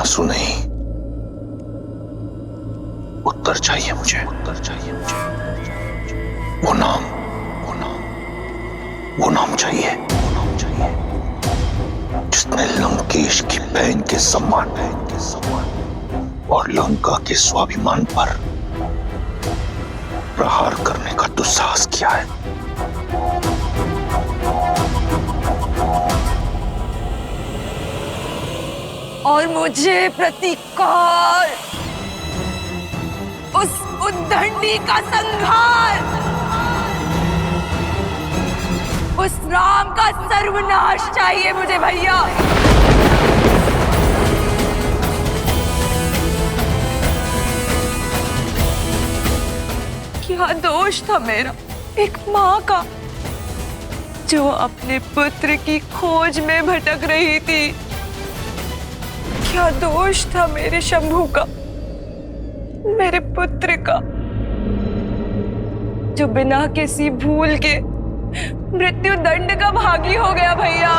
आंसू नहीं, उत्तर चाहिए मुझे, उत्तर चाहिए मुझे। वो नाम, वो नाम, वो नाम चाहिए, वो नाम चाहिए जिसने लंकेश की बहन के सम्मान और लंका के स्वाभिमान पर प्रहार करने का दुस्साहस किया है। और मुझे प्रतिकार, उस उद्दंडी का संहार, उस राम का सर्वनाश चाहिए मुझे भैया। क्या दोष था मेरा एक माँ का जो अपने पुत्र की खोज में भटक रही थी? क्या दोष था मेरे शंभू का, मेरे पुत्र का, जो बिना किसी भूल के मृत्यु दंड का भागी हो गया भैया।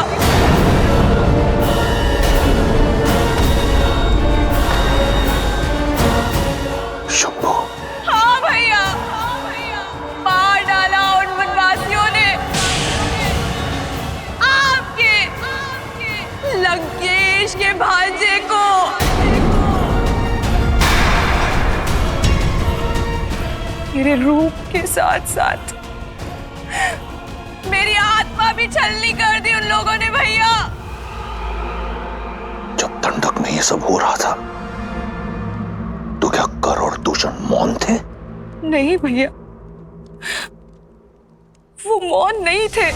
शंभू। हाँ भैया, मार डाला उन वनवासियों ने आपके लंकेश के भांजे को। मेरे रूप के साथ साथ मेरी आत्मा भी छलनी कर दी उन लोगों ने भैया। जब दंडक में ये सब हो रहा था तो क्या कर और दूषण मौन थे? नहीं भैया, वो मौन नहीं थे,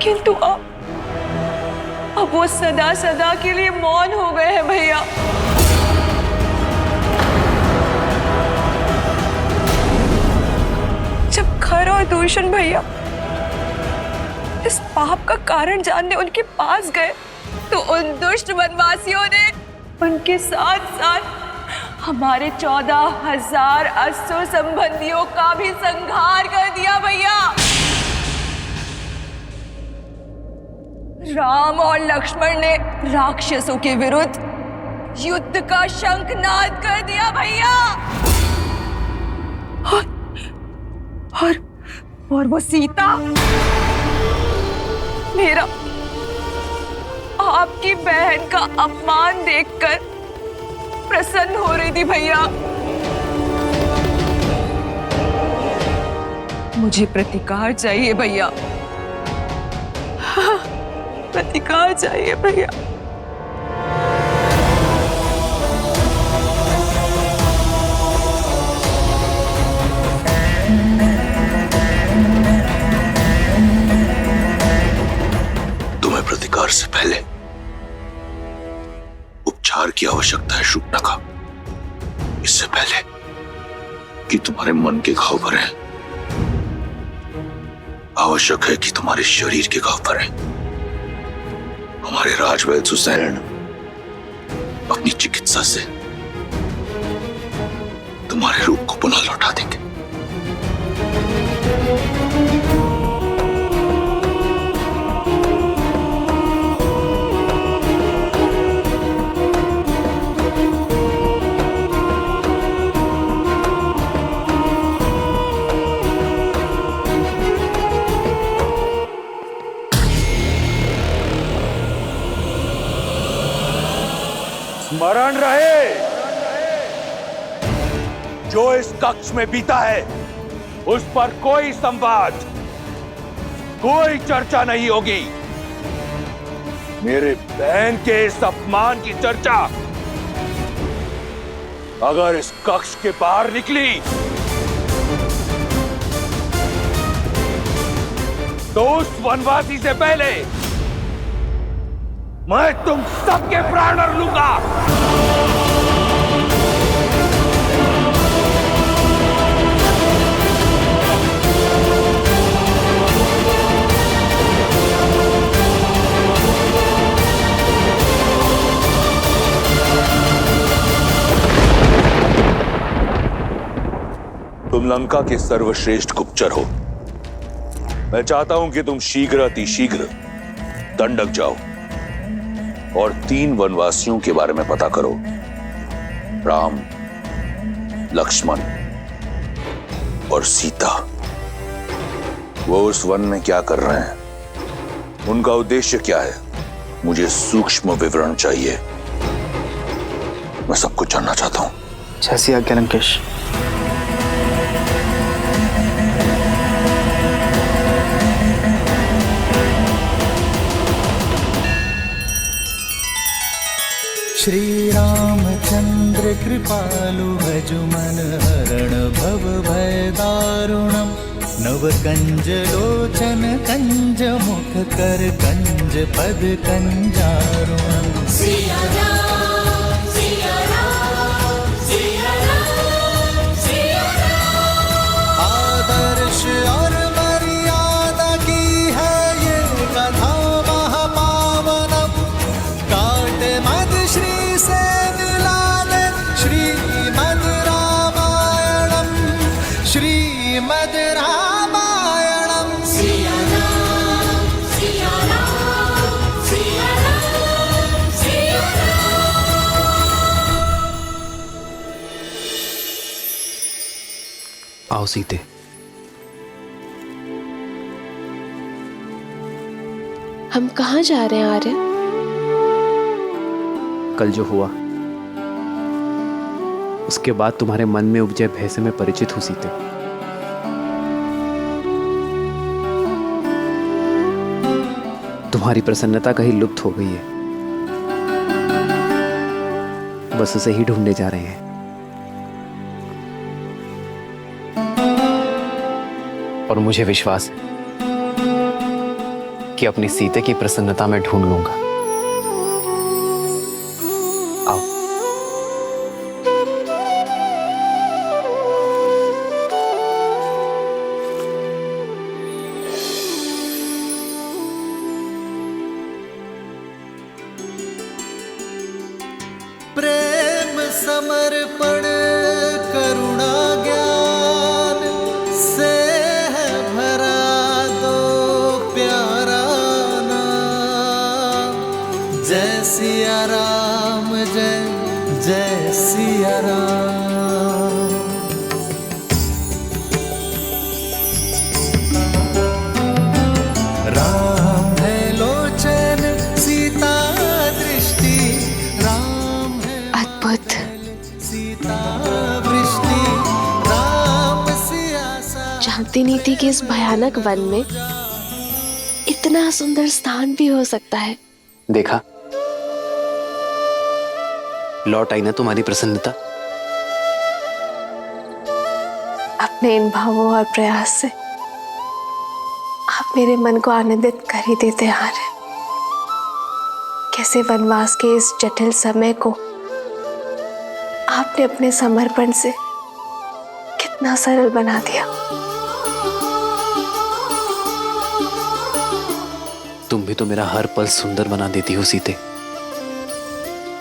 किंतु अब वो सदा सदा के लिए मौन हो गए हैं भैया। जब खर और दूषण भैया इस पाप का कारण जानने उनके पास गए तो उन दुष्ट वनवासियों ने उनके साथ साथ हमारे 14,000 असुर संबंधियों का भी संहार कर दिया भैया। राम और लक्ष्मण ने राक्षसों के विरुद्ध युद्ध का शंखनाद कर दिया भैया। और वो सीता मेरा आपकी बहन का अपमान देखकर प्रसन्न हो रही थी भैया। मुझे प्रतिकार चाहिए भैया, हाँ, प्रतिकार चाहिए भैया। तुम्हें प्रतिकार से पहले उपचार की आवश्यकता है शूर्पणखा। इससे पहले कि तुम्हारे मन के घाव भरें, आवश्यक है कि तुम्हारे शरीर के घाव भरें। हमारे राजवैद्य सुसैन अपनी चिकित्सा से तुम्हारे रूप को पुनः लौटा देंगे। स्मरण रहे, जो इस कक्ष में बीता है उस पर कोई संवाद, कोई चर्चा नहीं होगी। मेरे बहन के इस अपमान की चर्चा अगर इस कक्ष के बाहर निकली तो उस वनवासी से पहले मैं तुम सबके प्राण हर लूंगा। तुम लंका के सर्वश्रेष्ठ गुप्तचर हो। मैं चाहता हूं कि तुम शीघ्र अतिशीघ्र दंडक जाओ और 3 वनवासियों के बारे में पता करो, राम, लक्ष्मण और सीता। वो उस वन में क्या कर रहे हैं, उनका उद्देश्य क्या है, मुझे सूक्ष्म विवरण चाहिए। मैं सब कुछ जानना चाहता हूं। जैसी आज्ञा लंकेश। श्री रामचंद्र कृपालु भजु मन हरण भव भय दारुणम। नव कंज लोचन कंज मुख कर कंज पद कंजारुणम। सिया राम, सिया राम, सिया राम, सिया राम। आदर्श और मर्यादा की है ये कथा महापावनम। काट मद श्री से मिला दे श्रीमद् रामायणम, श्रीमद् रामायणम। सिया राम, सिया राम, सिया राम, सिया राम। आओ सीते। हम कहाँ जा रहे हैं आर्य? कल जो हुआ उसके बाद तुम्हारे मन में उपजे भय से मैं परिचित हूं सीते। तुम्हारी प्रसन्नता कहीं लुप्त हो गई है, बस उसे ही ढूंढने जा रहे हैं। और मुझे विश्वास है कि अपनी सीते की प्रसन्नता मैं ढूंढ लूंगा। आओ। प्रेम समर्पण करुणा ज्ञान से है भरा दो प्यारा नाम। जय सिया राम, जय जय सिया राम। राम है लोचन सीता दृष्टि, राम है अद्भुत। सीता वृष्टि, राम सिया सा। जानती नहीं थी कि इस भयानक वन में इतना सुंदर स्थान भी हो सकता है। देखा, लौट आई ना तुम्हारी प्रसन्नता। अपने इन भावों और प्रयास से आप मेरे मन को आनंदित कर ही देते आ रहे। कैसे वनवास के इस जटिल समय को आपने अपने समर्पण से कितना सरल बना दिया। तुम भी तो मेरा हर पल सुंदर बना देती हो सीते।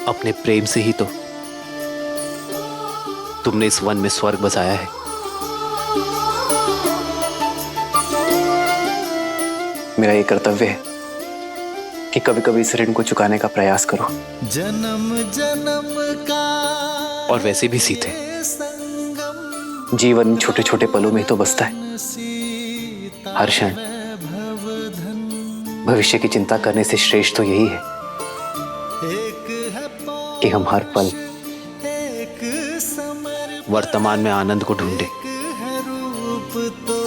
अपने प्रेम से ही तो तुमने इस वन में स्वर्ग बसाया है। मेरा ये कर्तव्य है कि कभी कभी इस ऋण को चुकाने का प्रयास करो। जन्म जन्म का और वैसे भी सीते, संगम। जीवन छोटे छोटे पलों में तो बसता है। सीता हर क्षण भवधन। भविष्य की चिंता करने से श्रेष्ठ तो यही है एक है कि हम हर पल एक समर्पण। वर्तमान में आनंद को ढूंढे। है रूप तो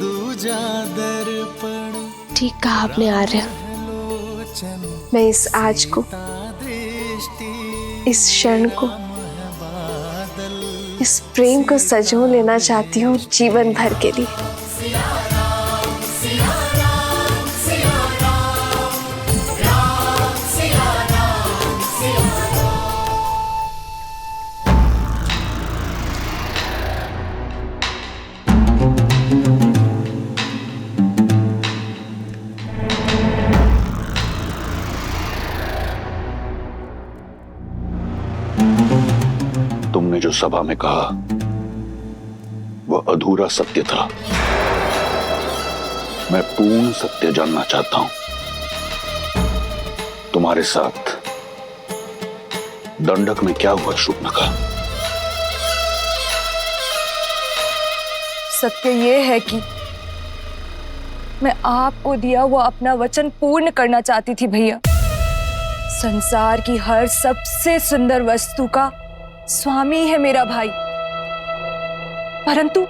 दूजा दर्पण। ठीक कहा आपने आर्य। लोचन मैं इस आज को, दृष्टि, इस क्षण को, बादल। इस प्रेम को सजो लेना चाहती हूँ जीवन भर के लिए। सिया राम, सिया राम, सिया राम, राम सिया राम, सिया राम। तुमने जो सभा में कहा वह अधूरा सत्य था। मैं पूर्ण सत्य जानना चाहता हूं। तुम्हारे साथ दंडक में क्या हुआ शूर्पणखा? सत्य ये है कि मैं आपको दिया हुआ अपना वचन पूर्ण करना चाहती थी भैया। संसार की हर सबसे सुंदर वस्तु का स्वामी है मेरा भाई, परंतु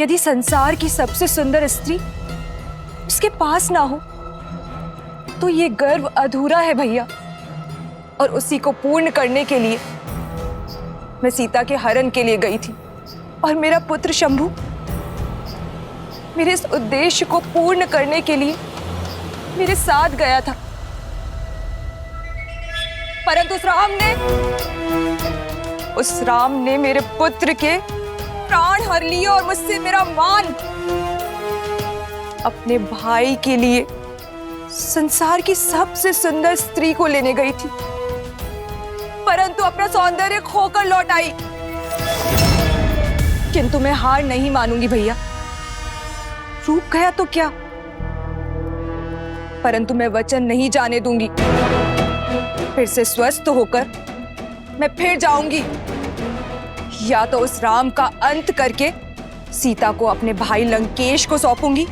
यदि संसार की सबसे सुंदर स्त्री उसके पास ना हो तो ये गर्व अधूरा है भैया। और उसी को पूर्ण करने के लिए मैं सीता के हरण के लिए गई थी और मेरा पुत्र शंभु मेरे इस उद्देश्य को पूर्ण करने के लिए मेरे साथ गया था, परंतु उस राम ने मेरे पुत्र के प्राण हर लिए और मुझसे मेरा मान। अपने भाई के लिए संसार की सबसे सुंदर स्त्री को लेने गई थी, परंतु अपना सौंदर्य खोकर लौट आई। किंतु मैं हार नहीं मानूंगी भैया। रूप गया तो क्या, परंतु मैं वचन नहीं जाने दूंगी। फिर से स्वस्थ होकर मैं फिर जाऊंगी, या तो उस राम का अंत करके सीता को अपने भाई लंकेश को सौंपूंगी,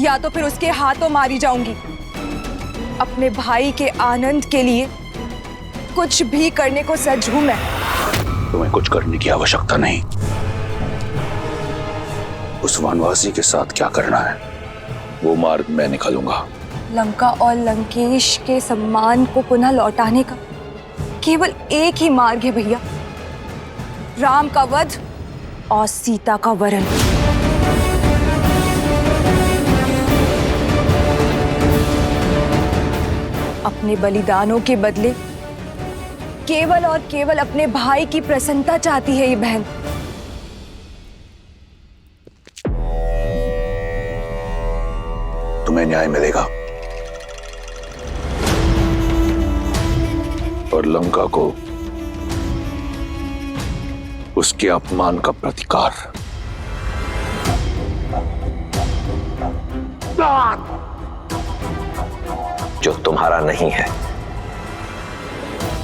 या तो फिर उसके हाथों मारी जाऊंगी। अपने भाई के आनंद के लिए कुछ भी करने को सज्ज हूं मैं। तुम्हें कुछ करने की आवश्यकता नहीं। उस वनवासी के साथ क्या करना है वो मार्ग मैं निकालूंगा। लंका और लंकेश के सम्मान को पुनः लौटाने का केवल एक ही मार्ग है भैया, राम का वध और सीता का वरण। अपने बलिदानों के बदले केवल और केवल अपने भाई की प्रसन्नता चाहती है ये बहन। तुम्हें न्याय मिलेगा और लंका को उसके अपमान का प्रतिकार। जो तुम्हारा नहीं है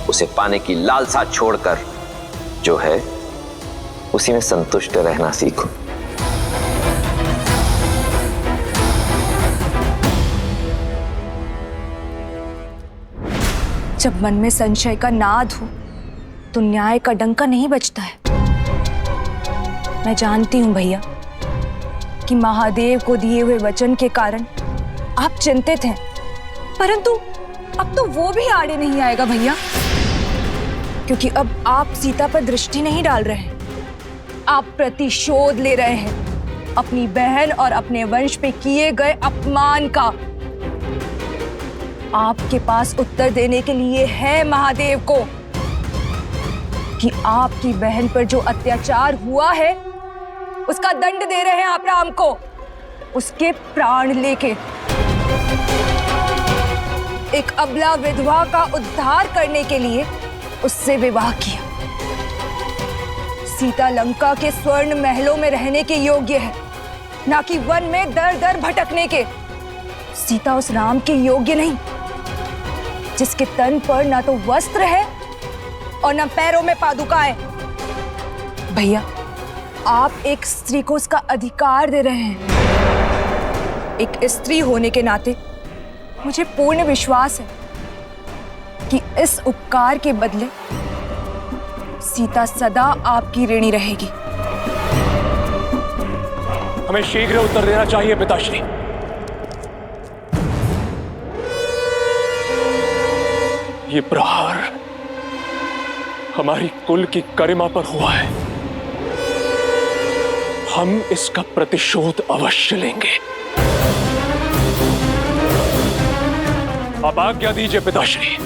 उसे पाने की लालसा छोड़कर जो है उसी में संतुष्ट रहना सीखो। जब मन में संशय का नाद हो तो न्याय का डंका नहीं बजता है। मैं जानती हूं भैया कि महादेव को दिए हुए वचन के कारण आप चिंतित हैं, परंतु अब तो वो भी आड़े नहीं आएगा भैया, क्योंकि अब आप सीता पर दृष्टि नहीं डाल रहे हैं, आप प्रतिशोध ले रहे हैं अपनी बहन और अपने वंश पे किए गए अपमान का। आपके पास उत्तर देने के लिए है महादेव को कि आपकी बहन पर जो अत्याचार हुआ है उसका दंड दे रहे हैं आप राम को, उसके प्राण लेके। एक अबला विधवा का उद्धार करने के लिए उससे विवाह किया। सीता लंका के स्वर्ण महलों में रहने के योग्य है, ना कि वन में दर दर भटकने के। सीता उस राम के योग्य नहीं जिसके तन पर ना तो वस्त्र है और ना पैरों में पादुकाएं। भैया, आप एक स्त्री को उसका अधिकार दे रहे हैं। एक स्त्री होने के नाते मुझे पूर्ण विश्वास है कि इस उपकार के बदले सीता सदा आपकी ऋणी रहेगी। हमें शीघ्र उत्तर देना चाहिए पिताश्री। ये प्रहार हमारी कुल की गरिमा पर हुआ है, हम इसका प्रतिशोध अवश्य लेंगे। अब आज्ञा दीजिए पिताश्री,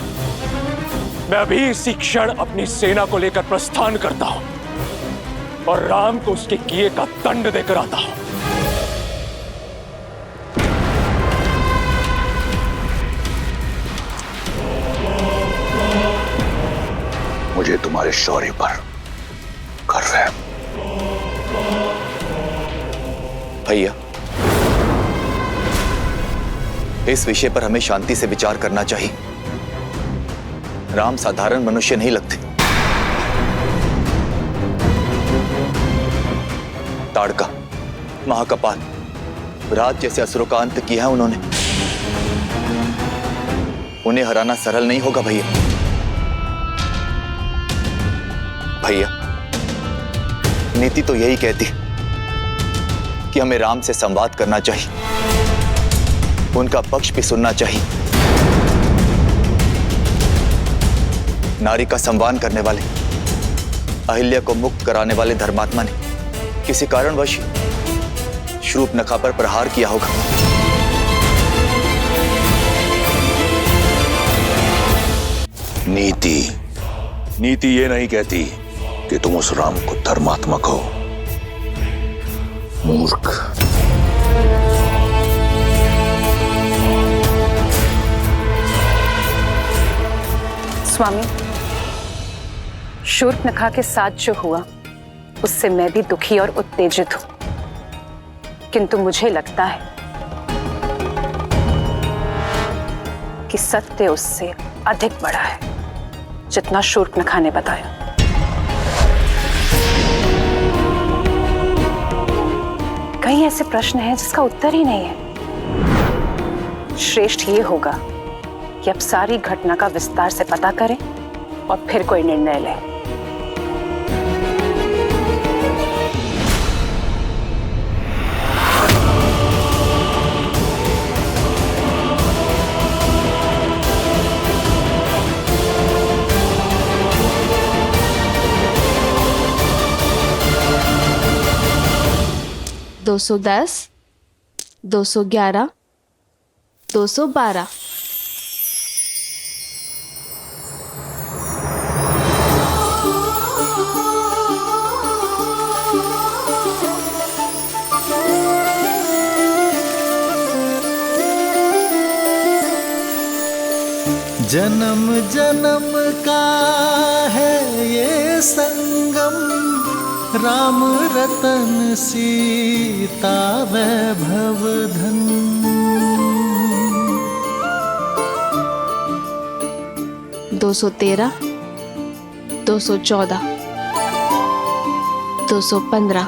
मैं अभी इसी क्षण अपनी सेना को लेकर प्रस्थान करता हूं और राम को उसके किए का दंड देकर आता हूं। मुझे तुम्हारे शौर्य पर गर्व है। भैया, इस विषय पर हमें शांति से विचार करना चाहिए। राम साधारण मनुष्य नहीं लगते। ताड़का, महाकपाल, राज जैसे असुरों का अंत किया है उन्होंने। उन्हें हराना सरल नहीं होगा भैया। भैया, नीति तो यही कहती है कि हमें राम से संवाद करना चाहिए, उनका पक्ष भी सुनना चाहिए। नारी का सम्मान करने वाले, अहिल्या को मुक्त कराने वाले धर्मात्मा ने किसी कारणवश शूर्पणखा पर प्रहार किया होगा। नीति ये नहीं कहती कि तुम उस राम को धर्मात्मा कहो। मूर्ख। स्वामी, शूर्पणखा के साथ जो हुआ उससे मैं भी दुखी और उत्तेजित हूं, किंतु मुझे लगता है कि सत्य उससे अधिक बड़ा है जितना शूर्पणखा ने बताया। कई ऐसे प्रश्न हैं जिसका उत्तर ही नहीं है। श्रेष्ठ ये होगा कि अब सारी घटना का विस्तार से पता करें और फिर कोई निर्णय लें। दो 210, 211, 212। जन्म जन्म का है ये संगम, राम रतन सीता वैभव धन। 213, 214, 215,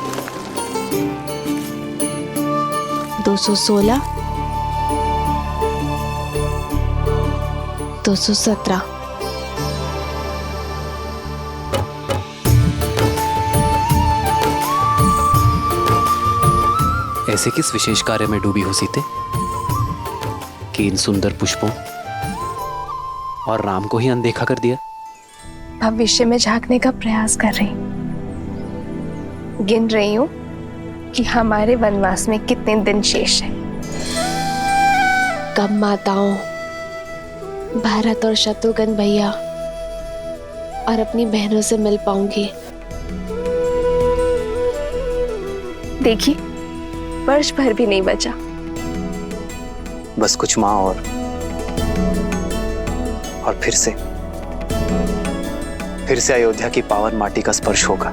216, 217। ऐसे किस विशेष कार्य में डूबी हो सीते कि इन सुंदर पुष्पों और राम को ही अनदेखा कर दिया? भविष्य में झांकने का प्रयास कर रही, गिन रही हूं कि हमारे वनवास में कितने दिन शेष हैं। कब माताओं, भारत और शत्रुघ्न भैया और अपनी बहनों से मिल पाऊंगी। देखिए, वर्ष भर भी नहीं बचा। बस कुछ माह और फिर से अयोध्या की पावन माटी का स्पर्श होगा।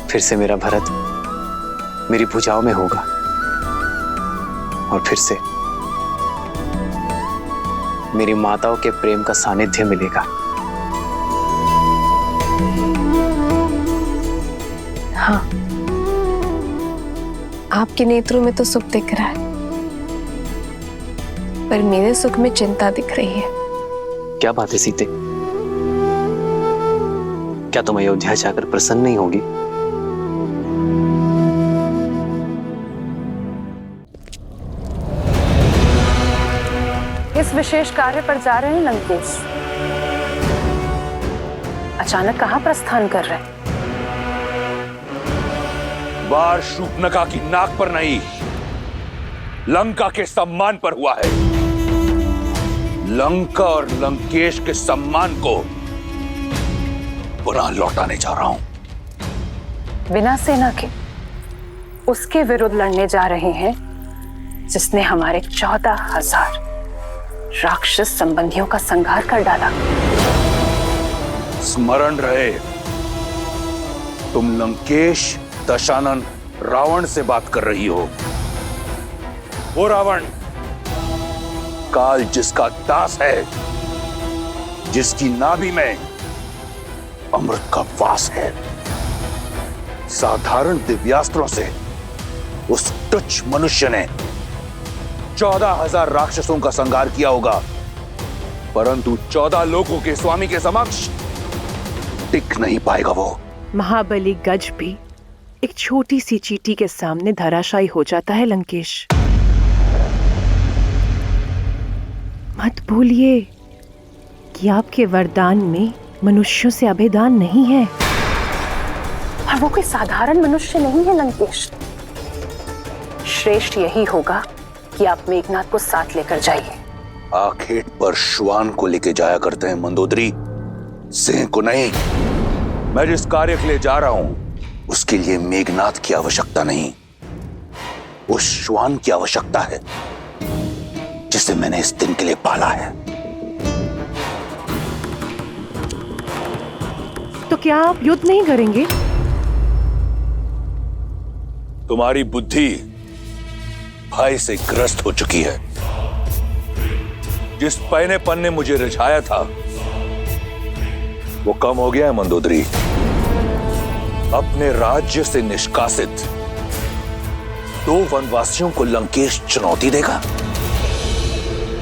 फिर से मेरा भरत मेरी भुजाओं में होगा और फिर से मेरी माताओं के प्रेम का सानिध्य मिलेगा। हाँ, आपके नेत्रों में तो सुख दिख रहा है, पर मेरे सुख में चिंता दिख रही है। क्या बात है सीते? क्या तुम अयोध्या जाकर प्रसन्न नहीं होगी? इस विशेष कार्य पर जा रहे हैं लंकेश। अचानक कहां प्रस्थान कर रहे हैं? वार शूर्पणखा की नाक पर नहीं, लंका के सम्मान पर हुआ है। लंका और लंकेश के सम्मान को पुनः लौटाने जा रहा हूं। बिना सेना के उसके विरुद्ध लड़ने जा रहे हैं जिसने हमारे 14,000 राक्षस संबंधियों का संहार कर डाला। स्मरण रहे, तुम लंकेश, दशानन, रावण से बात कर रही हो। वो रावण काल जिसका दास है, जिसकी नाभि में अमृत का वास है। साधारण दिव्यास्त्रों से उस तुच्छ मनुष्य ने 14,000 राक्षसों का संहार किया होगा, परंतु 14 लोगों के स्वामी के समक्ष टिक नहीं पाएगा वो। महाबली गज भी एक छोटी सी चींटी के सामने धराशायी हो जाता है लंकेश। मत भूलिए कि आपके वरदान में मनुष्यों से अभेदान नहीं है, और वो कोई साधारण मनुष्य नहीं है लंकेश। श्रेष्ठ यही होगा कि आप मेघनाथ को साथ लेकर जाइए। आखेट पर श्वान को लेके जाया करते हैं मंदोदरी, सिंह को नहीं। मैं जिस कार्य के लिए जा रहा हूं उसके लिए मेघनाथ की आवश्यकता नहीं, उस श्वान की आवश्यकता है जिसे मैंने इस दिन के लिए पाला है। तो क्या आप युद्ध नहीं करेंगे? तुम्हारी बुद्धि भय से ग्रस्त हो चुकी है। जिस पहनेपन ने मुझे रिझाया था वो कम हो गया है मंदोदरी। अपने राज्य से निष्कासित 2 वनवासियों को लंकेश चुनौती देगा?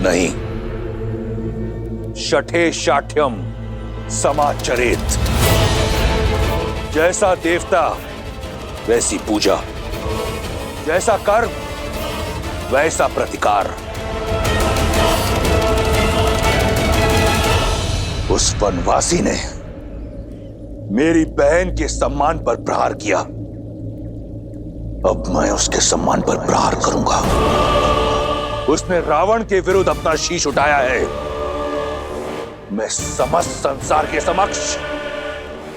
नहीं। शठे शाठ्यम समाचरेत। जैसा देवता वैसी पूजा, जैसा कर्म वैसा प्रतिकार। उस वनवासी ने मेरी बहन के सम्मान पर प्रहार किया, अब मैं उसके सम्मान पर प्रहार करूंगा। उसने रावण के विरुद्ध अपना शीश उठाया है, मैं समस्त संसार के समक्ष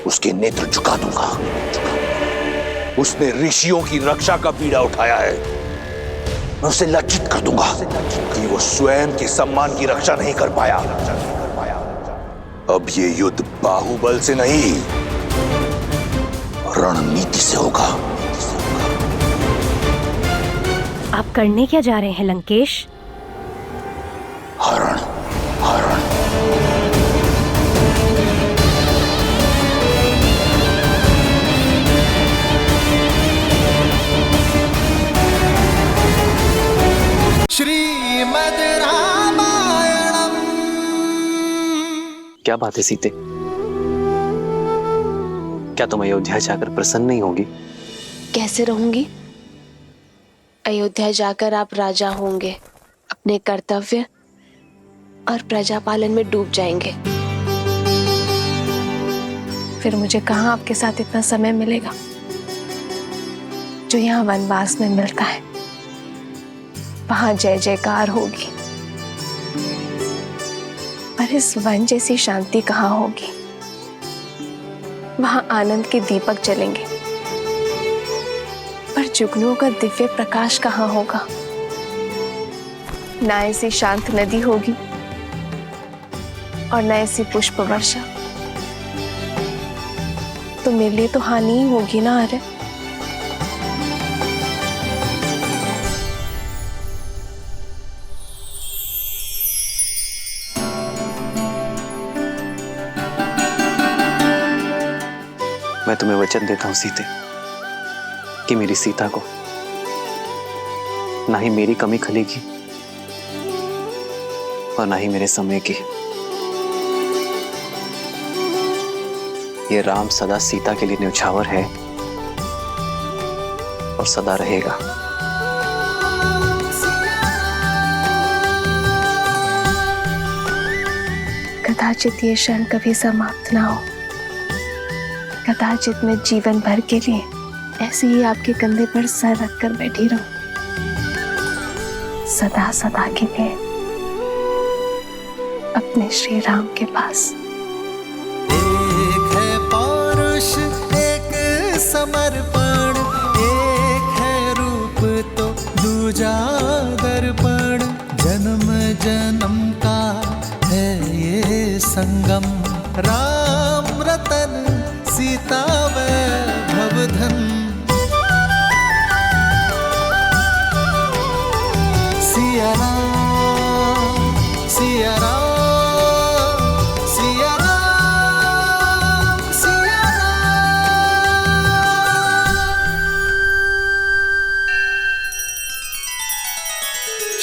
उसके नेत्र झुका दूंगा। उसने ऋषियों की रक्षा का बीड़ा उठाया है, मैं उसे लज्जित कर दूंगा कि वो स्वयं के सम्मान की रक्षा नहीं कर पाया। अब ये युद्ध बाहुबल से नहीं, रणनीति से होगा। आप करने क्या जा रहे हैं लंकेश? हरण, हरण। श्रीमद् रामायणम। क्या बात है सीते? क्या तुम अयोध्या जाकर प्रसन्न नहीं होगी? कैसे रहूंगी? अयोध्या जाकर आप राजा होंगे, अपने कर्तव्य और प्रजा पालन में डूब जाएंगे। फिर मुझे कहाँ आपके साथ इतना समय मिलेगा जो यहाँ वनवास में मिलता है। वहां जय जयकार होगी, पर इस वन जैसी शांति कहाँ होगी। वहां आनंद के दीपक जलेंगे, पर जुगनुओं का दिव्य प्रकाश कहाँ होगा। ना ऐसी शांत नदी होगी और ना ऐसी पुष्प वर्षा। तो मेरे लिए तो हानि ही होगी ना। अरे मैं तुम्हें वचन देता हूं सीते कि मेरी सीता को ना ही मेरी कमी खलेगी और ना ही मेरे समय की। ये राम सदा सीता के लिए न्यौछावर है और सदा रहेगा। कदाचित ये क्षण कभी समाप्त ना हो। कदाचित मैं जीवन भर के लिए ऐसे ही आपके कंधे पर सर रखकर बैठी रहूं, सदा सदा के लिए अपने श्री राम के पास। एक है पौरुष, एक समर्पण, एक है रूप तो दूजा दर्पण। जन्म जन्म का है ये संगम, राम रतन सीता वैभव धन। सिया राम, सिया राम,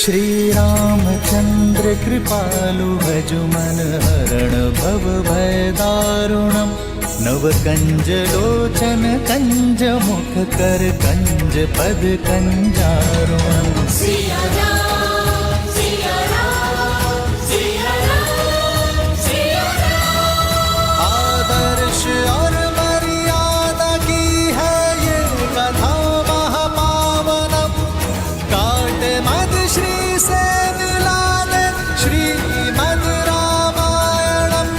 श्री रामचंद्र कृपालु भजु मन हरण भव भय दारुणम नव कंज लोचन कंज मुख कर कंज पद कंजारुणम सिया राम सिया राम सिया राम सिया राम। आदर्श और मर्यादा की है ये कथा महापावनम काट मद श्री से मिलाने श्रीमद् रामायणम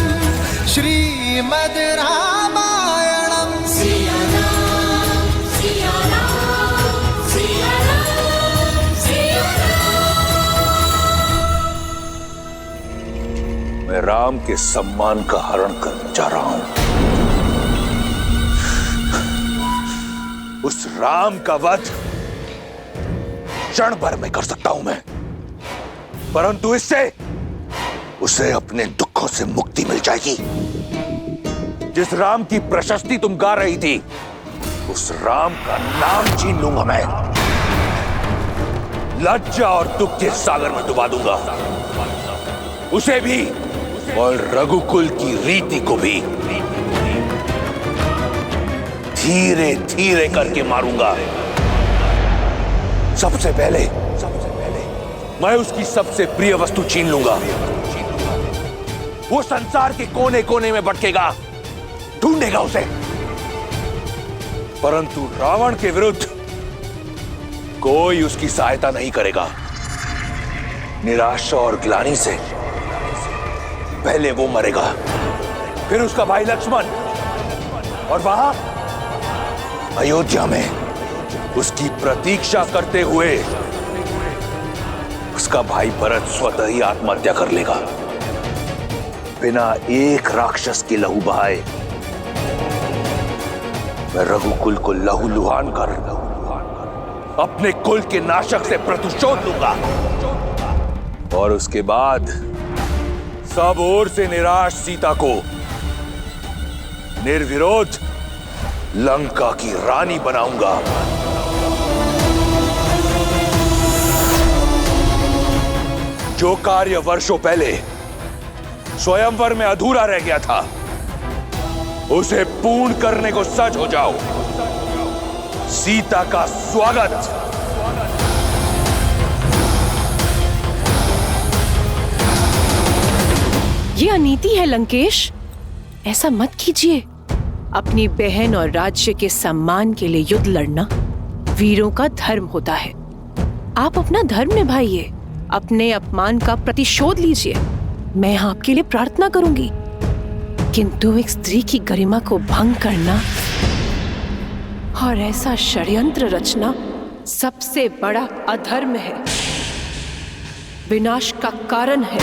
श्रीमद् रामायणम सिया राम सिया राम सिया राम सिया राम। मैं राम के सम्मान का हरण करने जा रहा हूं। उस राम का वध क्षण भर में कर सकता हूं मैं, परंतु इससे उसे अपने दुखों से मुक्ति मिल जाएगी। जिस राम की प्रशस्ति तुम गा रही थी, उस राम का नाम छीन लूंगा मैं, लज्जा और दुख के सागर में डुबा दूंगा, उसे भी और रघुकुल की रीति को भी धीरे धीरे करके मारूंगा। सबसे पहले मैं उसकी सबसे प्रिय वस्तु छीन लूंगा। वो संसार के कोने कोने में भटकेगा, ढूंढेगा उसे, परंतु रावण के विरुद्ध कोई उसकी सहायता नहीं करेगा। निराशा और ग्लानि से पहले वो मरेगा, फिर उसका भाई लक्ष्मण, और वहां अयोध्या में उसकी प्रतीक्षा करते हुए उसका भाई भरत स्वतः ही आत्महत्या कर लेगा, बिना एक राक्षस के लहू बहाए। मैं रघुकुल को लहूलुहान कर अपने कुल के नाशक से प्रतिशोध लूंगा, और उसके बाद सब ओर से निराश सीता को निर्विरोध लंका की रानी बनाऊंगा। जो कार्य वर्षों पहले स्वयंवर में अधूरा रह गया था, उसे पूर्ण करने को सज हो जाओ। सीता का स्वागत। ये अनीति है लंकेश, ऐसा मत कीजिए। अपनी बहन और राज्य के सम्मान के लिए युद्ध लड़ना वीरों का धर्म होता है। आप अपना धर्म निभाइए, अपने अपमान का प्रतिशोध लीजिए। मैं आपके लिए प्रार्थना करूंगी, किंतु एक स्त्री की गरिमा को भंग करना और ऐसा षड्यंत्र रचना सबसे बड़ा अधर्म है, विनाश का कारण है।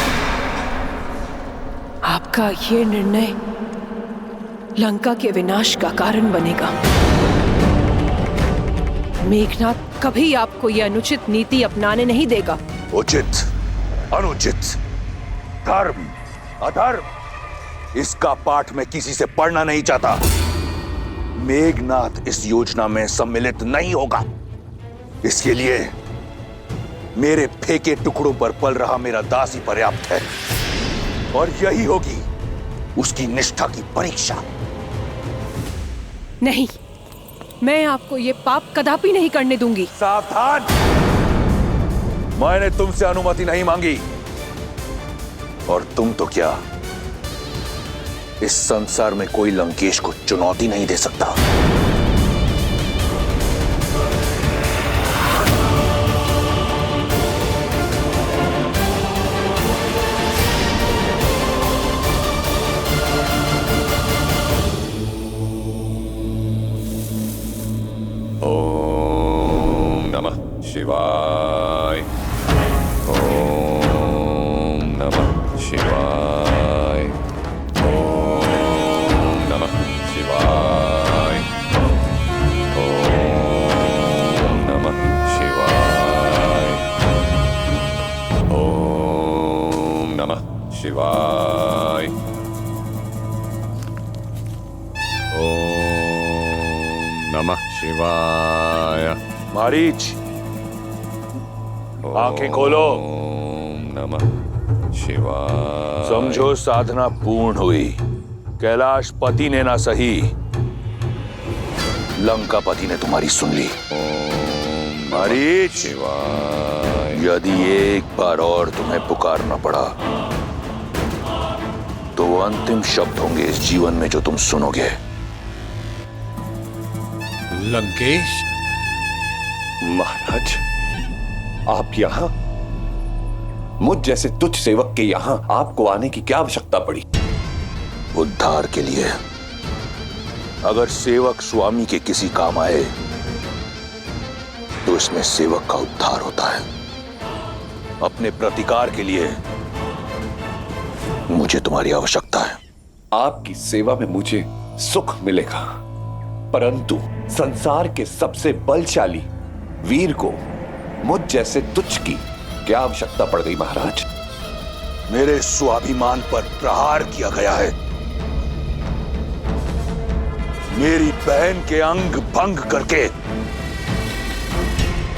आपका ये निर्णय लंका के विनाश का कारण बनेगा। मेघनाथ कभी आपको यह अनुचित नीति अपनाने नहीं देगा। उचित, अनुचित, धर्म, अधर्म, इसका पाठ मैं किसी से पढ़ना नहीं चाहता। मेघनाथ इस योजना में सम्मिलित नहीं होगा। इसके लिए मेरे फेंके टुकड़ों पर पल रहा मेरा दास ही पर्याप्त है, और यही होगी उसकी निष्ठा की परीक्षा। नहीं, मैं आपको ये पाप कदापि नहीं करने दूंगी। सावधान! मैंने तुमसे अनुमति नहीं मांगी, और तुम तो क्या, इस संसार में कोई लंकेश को चुनौती नहीं दे सकता। ओम नमः शिवाय। ओम नमः शिवाय। ओम नमः शिवाय। ओम नमः शिवाय। ओम नमः शिवाय। ओम नमः शिवाय। मारीच, आंखें खोलो। नमः शिवाय। समझो साधना पूर्ण हुई। कैलाश पति ने ना सही, लंका पति ने तुम्हारी सुन ली। मारीच, यदि एक बार और तुम्हें पुकारना पड़ा तो वो अंतिम शब्द होंगे इस जीवन में जो तुम सुनोगे। लंकेश महाराज, आप यहां? मुझ जैसे तुच्छ सेवक के यहां आपको आने की क्या आवश्यकता पड़ी? उद्धार के लिए। अगर सेवक स्वामी के किसी काम आए तो इसमें सेवक का उद्धार होता है। अपने प्रतिकार के लिए मुझे तुम्हारी आवश्यकता है। आपकी सेवा में मुझे सुख मिलेगा, परंतु संसार के सबसे बलशाली वीर को मुझ जैसे तुच्छ की क्या आवश्यकता पड़ गई महाराज? मेरे स्वाभिमान पर प्रहार किया गया है। मेरी बहन के अंग भंग करके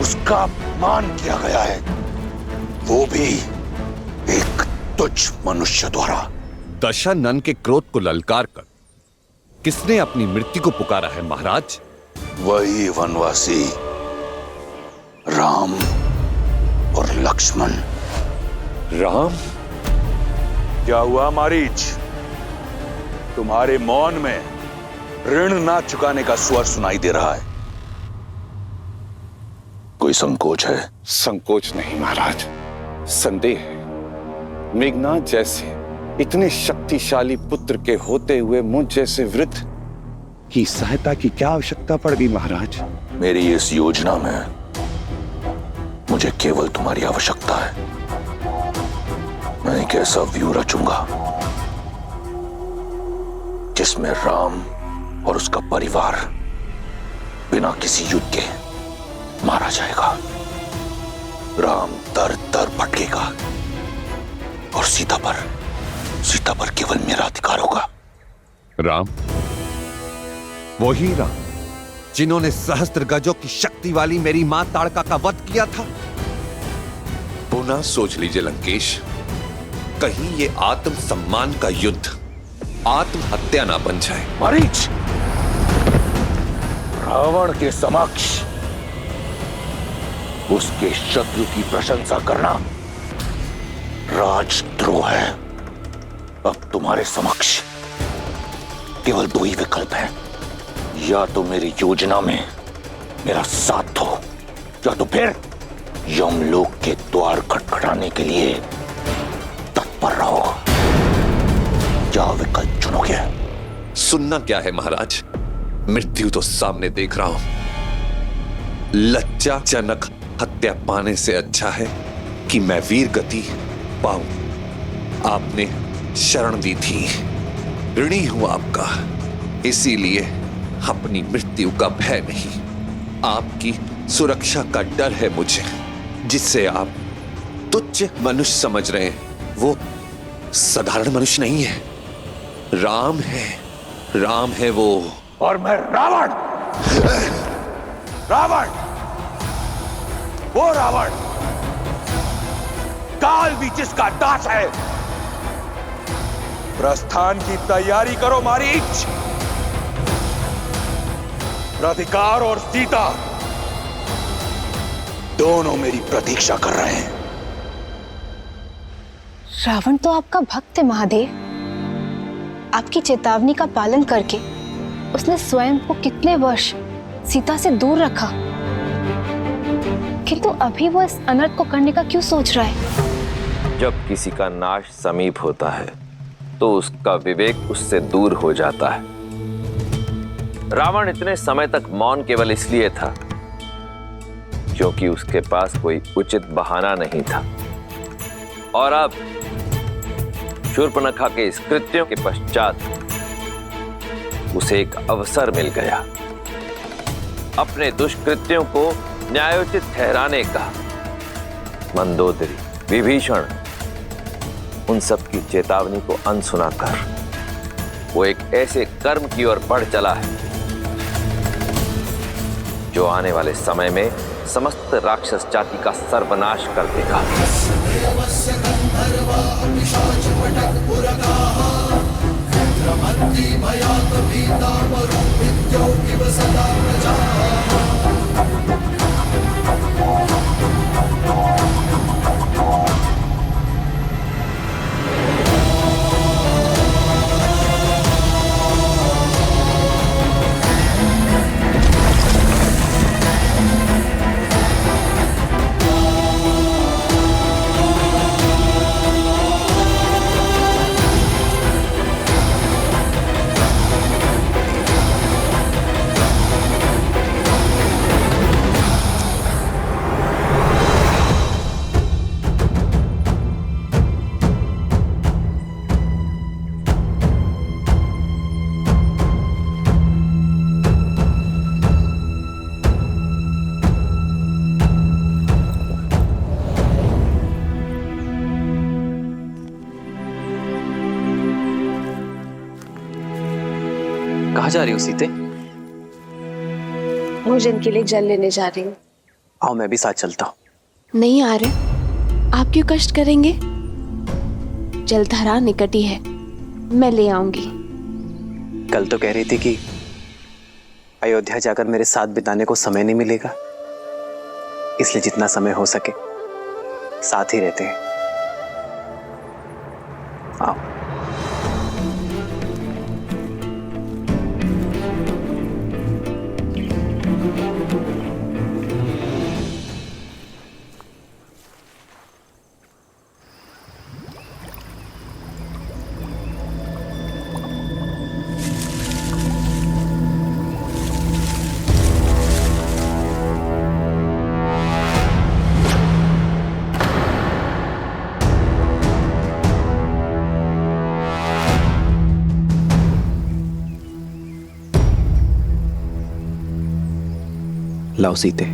उसका अपमान किया गया है, वो भी एक तुच्छ मनुष्य द्वारा। दशानन के क्रोध को ललकार कर किसने अपनी मृत्यु को पुकारा है महाराज? वही वनवासी राम और लक्ष्मण। राम? क्या हुआ मारीच? तुम्हारे मौन में ऋण ना चुकाने का स्वर सुनाई दे रहा है। कोई संकोच है? संकोच नहीं महाराज, संदेह है। मेघनाथ जैसे इतने शक्तिशाली पुत्र के होते हुए मुझ जैसे वृद्ध की सहायता की क्या आवश्यकता पड़ गई महाराज? मेरी इस योजना में मुझे केवल तुम्हारी आवश्यकता है। मैं एक ऐसा व्यू रचूंगा जिसमें राम और उसका परिवार बिना किसी युद्ध के मारा जाएगा। राम दर दर भटकेगा और सीता पर केवल मेरा अधिकार होगा। राम? वही राम जिन्होंने सहस्त्र गजों की शक्ति वाली मेरी मां ताड़का का वध किया था? पुनः सोच लीजिए लंकेश, कहीं ये आत्म सम्मान का युद्ध आत्महत्या ना बन जाए। मारीच, रावण के समक्ष उसके शत्रु की प्रशंसा करना राजद्रोह है। अब तुम्हारे समक्ष केवल दो ही विकल्प हैं। या तो मेरी योजना में मेरा साथ दो, या तो फिर यमलोक के द्वार खटखटाने के लिए तत्पर रहो। क्या विकल्प चुनोगे? सुनना क्या है महाराज, मृत्यु तो सामने देख रहा हूं। लज्जाजनक हत्या पाने से अच्छा है कि मैं वीर गति पाऊं। आपने शरण दी थी, ऋणी हूं आपका, इसीलिए अपनी मृत्यु का भय नहीं, आपकी सुरक्षा का डर है मुझे। जिससे आप तुच्छ मनुष्य समझ रहे हैं, वो साधारण मनुष्य नहीं है, राम है। राम है वो। और मैं रावण, वो रावण काल भी जिसका दास है। प्रस्थान की तैयारी करो मारीच। राधिकार और सीता दोनों मेरी प्रतीक्षा कर रहे हैं। रावण तो आपका भक्त है महादेव। आपकी चेतावनी का पालन करके उसने स्वयं को कितने वर्ष सीता से दूर रखा, किंतु अभी वो इस अनर्थ को करने का क्यों सोच रहा है? जब किसी का नाश समीप होता है तो उसका विवेक उससे दूर हो जाता है। रावण इतने समय तक मौन केवल इसलिए था क्योंकि उसके पास कोई उचित बहाना नहीं था। और अब शूर्पणखा के इस कृत्यों के पश्चात उसे एक अवसर मिल गया अपने दुष्कृत्यों को न्यायोचित ठहराने का। मंदोदरी, विभीषण, उन सब की चेतावनी को अनसुना कर वो एक ऐसे कर्म की ओर बढ़ चला है जो आने वाले समय में समस्त राक्षस जाति का सर्वनाश कर देगा। कहाँ जा रही हो सीते? भोजन के लिए जल लेने जा रही हूँ। आओ मैं भी साथ चलता हूँ। नहीं आ रहे, आप क्यों कष्ट करेंगे? जलधारा निकट ही है, मैं ले आऊंगी। कल तो कह रही थी कि अयोध्या जाकर मेरे साथ बिताने को समय नहीं मिलेगा, इसलिए जितना समय हो सके साथ ही रहते हैं। आओ। लाओ सीते।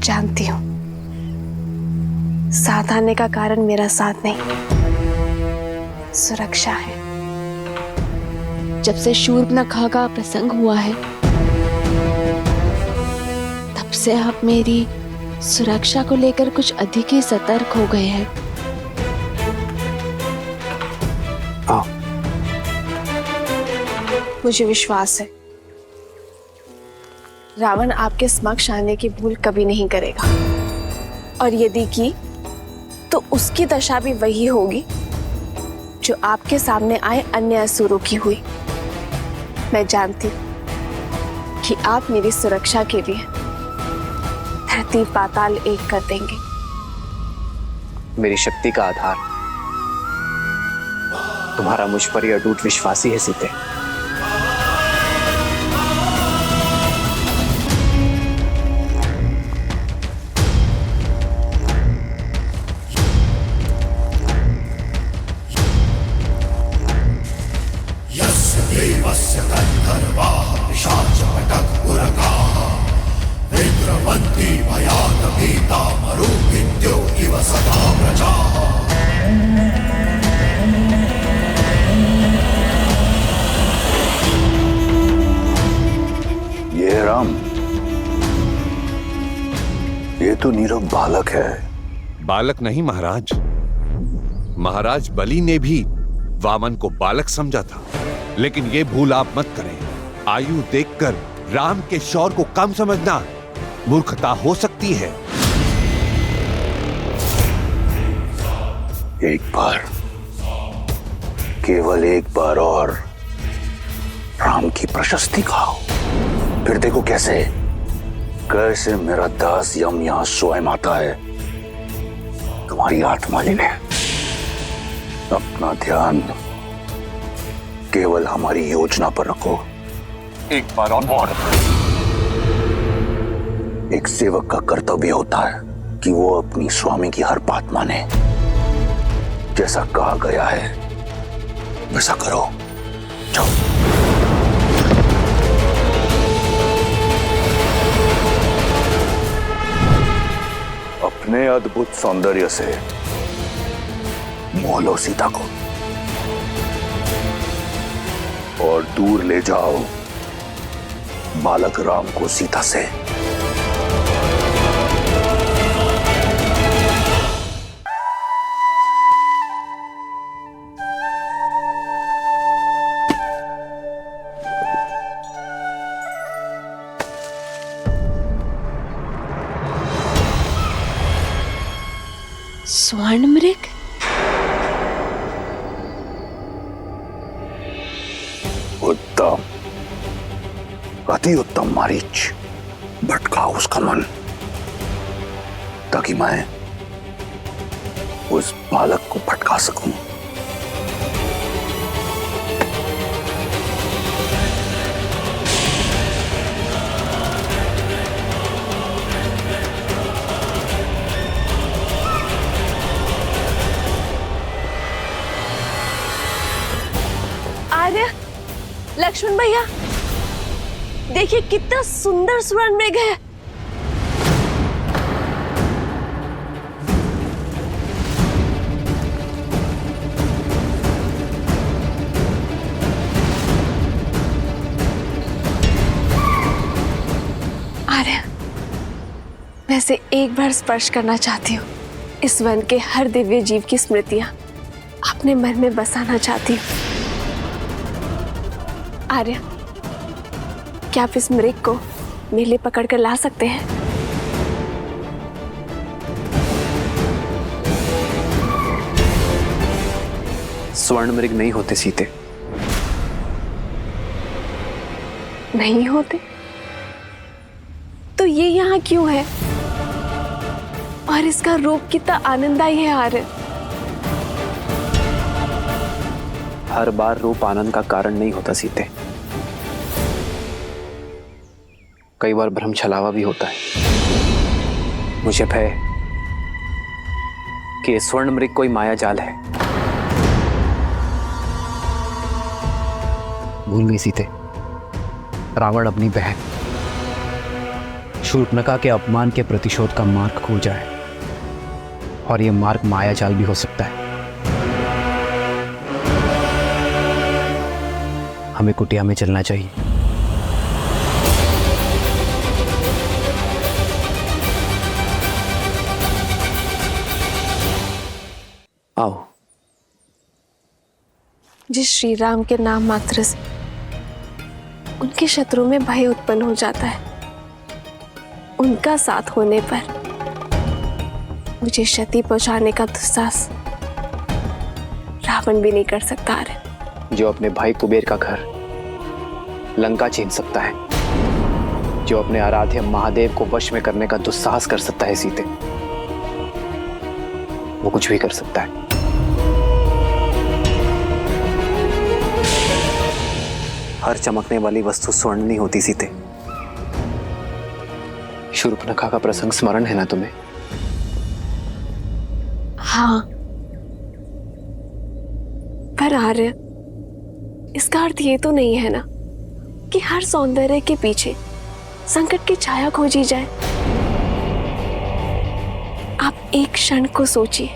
जानती हूँ साथ आने का कारण मेरा साथ नहीं, सुरक्षा है। जब से शूर्पणखा का प्रसंग हुआ है तब से आप मेरी सुरक्षा को लेकर कुछ अधिक ही सतर्क हो गए हैं। आओ। मुझे विश्वास है रावण आपके समक्ष आने की भूल कभी नहीं करेगा, और यदि की तो उसकी दशा भी वही होगी जो आपके सामने आए अन्य असुरों की हुई। मैं जानती हूं कि आप मेरी सुरक्षा के लिए धरती पाताल एक कर देंगे। मेरी शक्ति का आधार तुम्हारा मुझ पर यह अटूट विश्वास ही है सीते। ये राम, ये तो नीरव बालक है। बालक नहीं महाराज, महाराज बलि ने भी वामन को बालक समझा था, लेकिन ये भूल आप मत करें। आयु देखकर राम के शौर्य को कम समझना मूर्खता हो सकती है। एक बार, केवल एक बार और राम की प्रशस्ति खाओ, फिर देखो कैसे कैसे मेरा दास यम यहां स्वयं आता है। तुम्हारी आत्मा लेने अपना ध्यान केवल हमारी योजना पर रखो। एक बार और एक सेवक का कर्तव्य होता है कि वो अपनी स्वामी की हर बात माने। जैसा कहा गया है वैसा करो। जाओ। अपने अद्भुत सौंदर्य से मोह लो सीता को और दूर ले जाओ बालक राम को सीता से स्वर्ण मृग? उत्तम, अति उत्तम मारीच। भटका उसका मन, ताकि मैं उस बालक को भटका सकूं। आर्य, लक्ष्मण भैया, देखिए कितना सुंदर स्वर्ण मृग है। आर्य, वैसे एक बार स्पर्श करना चाहती हूँ। इस वन के हर दिव्य जीव की स्मृतियां अपने मन में बसाना चाहती हूँ। आर्य, क्या आप इस मृग को मेरे लिए पकड़ कर ला सकते हैं? स्वर्ण मृग नहीं होते सीते। नहीं होते? तो ये यहाँ क्यों है? और इसका रूप कितना आनंददायी है आर्य। हर बार रूप आनंद का कारण नहीं होता सीते, कई बार भ्रम छलावा भी होता है। मुझे भय कि ये स्वर्ण मृग कोई माया जाल है। भूल गई सीते, रावण अपनी बहन शूर्पणखा के अपमान के प्रतिशोध का मार्ग खोजा है, और यह मार्ग माया जाल भी हो सकता है। हमें कुटिया में चलना चाहिए। आओ। जिस श्री राम के नाम मात्र से उनके शत्रु में भय उत्पन्न हो जाता है, उनका साथ होने पर मुझे क्षति पहुंचाने का दुस्साहस रावण भी नहीं कर सकता है। जो अपने भाई कुबेर का घर लंका छीन सकता है, जो अपने आराध्य महादेव को वश में करने का दुस्साहस कर सकता है सीते, वो कुछ भी कर सकता है। हर चमकने वाली वस्तु स्वर्ण नहीं होती सीते। शूर्पणखा का प्रसंग स्मरण है ना तुम्हें? हाँ, पर आर्य, इसका अर्थ ये तो नहीं है ना कि हर सौंदर्य के पीछे संकट की छाया खोजी जाए। आप एक क्षण को सोचिए,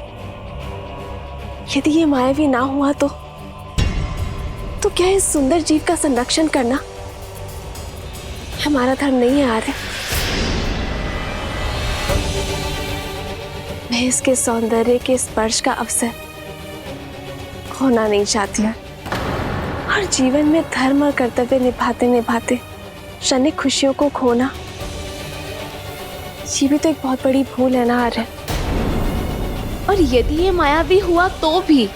यदि ये मायावी ना हुआ तो क्या इस सुंदर जीव का संरक्षण करना हमारा धर्म नहीं है आर्य? मैं इसके सौंदर्य के स्पर्श का अवसर खोना नहीं चाहती हूँ। और जीवन में धर्म और कर्तव्य निभाते निभाते क्षणिक खुशियों को खोना, ये भी तो एक बहुत बड़ी भूल है ना आर्य? और यदि ये मायावी हुआ तो भी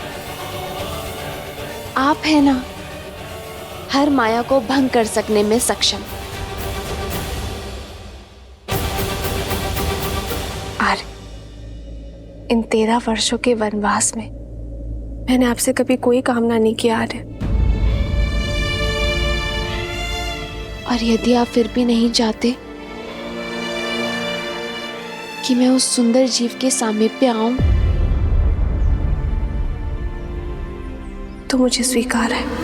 आप है ना हर माया को भंग कर सकने में सक्षम। आर्य, इन 13 वर्षों के वनवास में मैंने आपसे कभी कोई कामना नहीं की आर्य। और यदि आप फिर भी नहीं चाहते कि मैं उस सुंदर जीव के सामीप्य आऊं, तो मुझे स्वीकार है।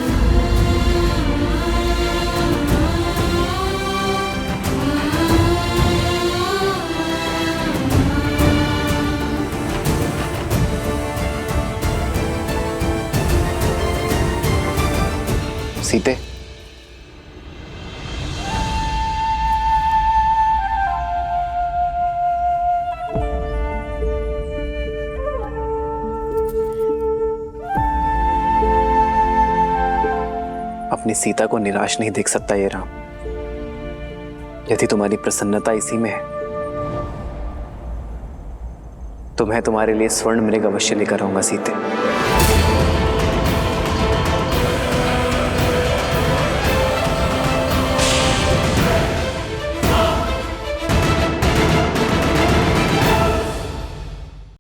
सीते, अपनी सीता को निराश नहीं देख सकता ये राम। यदि तुम्हारी प्रसन्नता इसी में है तो मैं तुम्हारे लिए स्वर्ण मृग अवश्य लेकर आऊंगा सीते।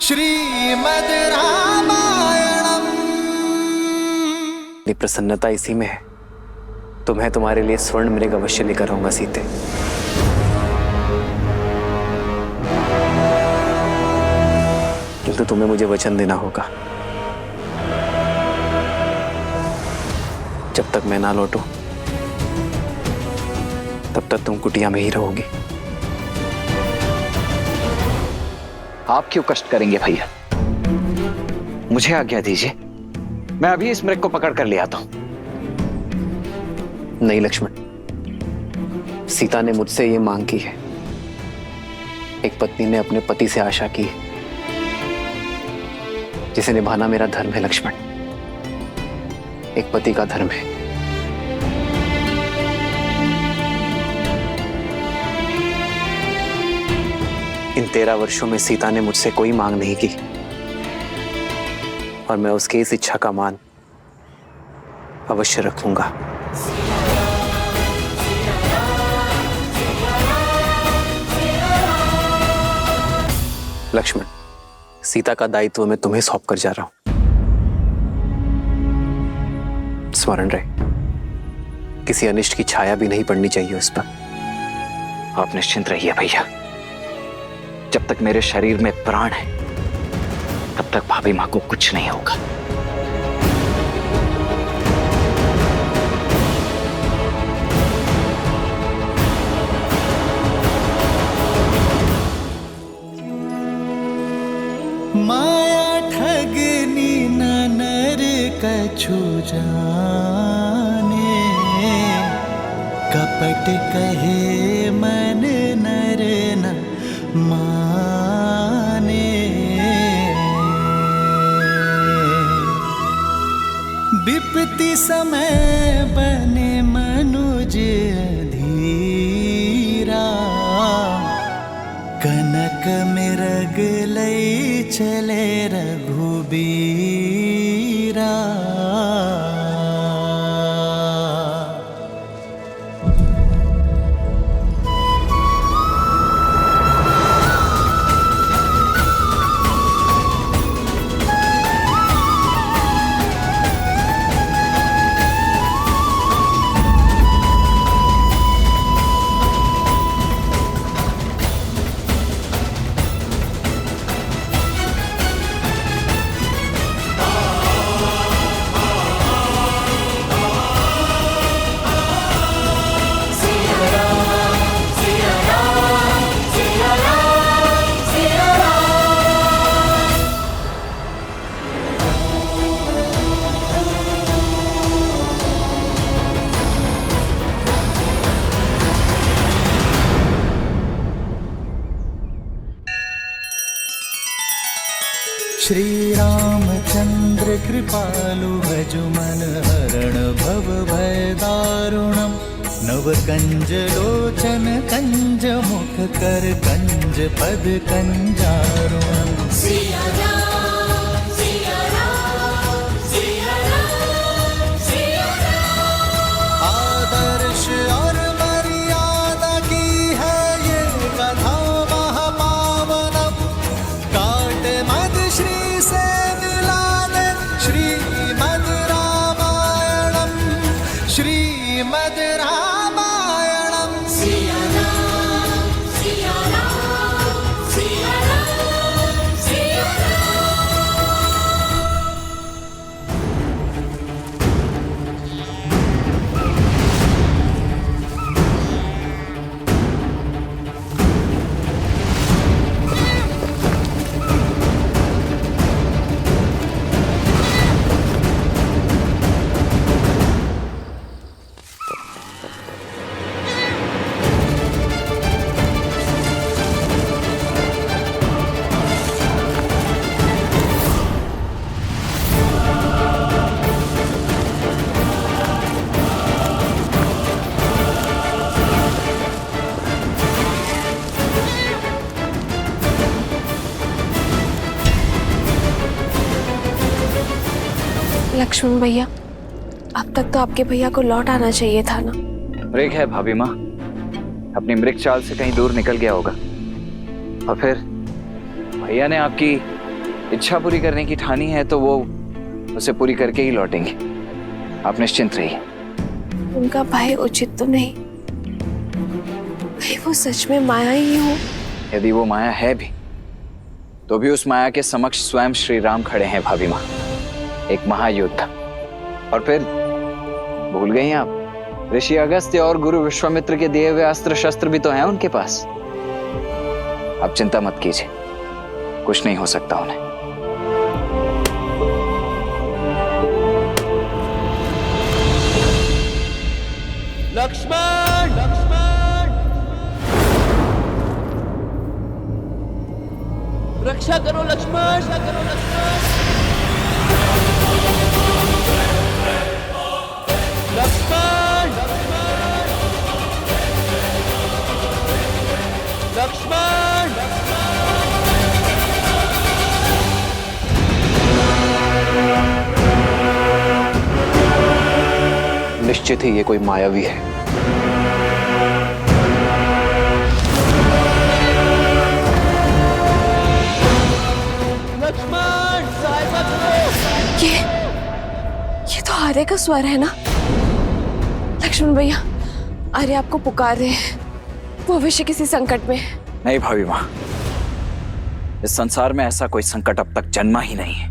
श्रीमद् रामायणम। प्रसन्नता इसी में है तो मैं तुम्हारे लिए स्वर्ण मृग अवश्य लेकर आऊंगा सीते। किंतु तुम्हें मुझे वचन देना होगा, जब तक मैं ना लौटूं तब तक तुम कुटिया में ही रहोगी। आप क्यों कष्ट करेंगे भैया? मुझे आज्ञा दीजिए, मैं अभी इस मृग को पकड़ कर ले आता हूं। नहीं लक्ष्मण, सीता ने मुझसे ये मांग की है। एक पत्नी ने अपने पति से आशा की है, जिसे निभाना मेरा धर्म है लक्ष्मण। एक पति का धर्म है। इन 13 वर्षों में सीता ने मुझसे कोई मांग नहीं की और मैं उसकी इस इच्छा का मान अवश्य रखूंगा। लक्ष्मण, सीता का दायित्व मैं तुम्हें सौंप कर जा रहा हूं। स्मरण रहे, किसी अनिष्ट की छाया भी नहीं पड़नी चाहिए उस पर। आप निश्चिंत रहिए भैया, जब तक मेरे शरीर में प्राण है तब तक भाभी मां को कुछ नहीं होगा। माया ठगनी न नर कछु जाने, कपट कहे मन नर न माने। विपत्ति समय बने मनुज धीरा, कनक मृग लई चले रघुबीरा। श्री रामचंद्र कृपालु भजु मन हरण भव भय दारुणम। नव कंज लोचन कंज मुख कर कंज पद कंजारुणम। सिया राम सिया राम सिया राम सिया राम। आदर्श और मर्यादा की है ये कथा महापावनम। काट मद श्री से मिला दे श्रीमद् रामायणम। श्रीमद् रामायणम। सिया राम सिया राम सिया राम सिया लक्ष्मण भैया, अब तक तो आपके भैया को लौट आना चाहिए था ना। मृग है भाभी माँ, अपनी मृग चाल से कहीं दूर निकल गया होगा। और फिर भैया ने आपकी इच्छा पूरी करने की ठानी है तो वो उसे पूरी करके ही लौटेंगे। आप निश्चिंत रहिए। उनका भय उचित तो नहीं, कहीं वो सच में माया ही हो। यदि वो माया है भी तो भी उस माया के समक्ष स्वयं श्री राम खड़े हैं भाभी माँ, एक महायोद्धा। और फिर भूल गई आप, ऋषि अगस्त्य और गुरु विश्वामित्र के दिए हुए अस्त्र शस्त्र भी तो हैं उनके पास। आप चिंता मत कीजिए, कुछ नहीं हो सकता उन्हें। लक्ष्मण, लक्ष्मण, रक्षा करो लक्ष्मण, रक्षा करो लक्ष्मण, लक्ष्मण, लक्ष्मण, निश्चित ही ये कोई मायावी है। लक्ष्मण, सहायता करो। ये तो आर्य का स्वर है ना। लक्ष्मण भैया, आर्य आपको पुकार रहे हैं, वो अवश्य किसी संकट में है। नहीं भाभी माँ, इस संसार में ऐसा कोई संकट अब तक जन्मा ही नहीं है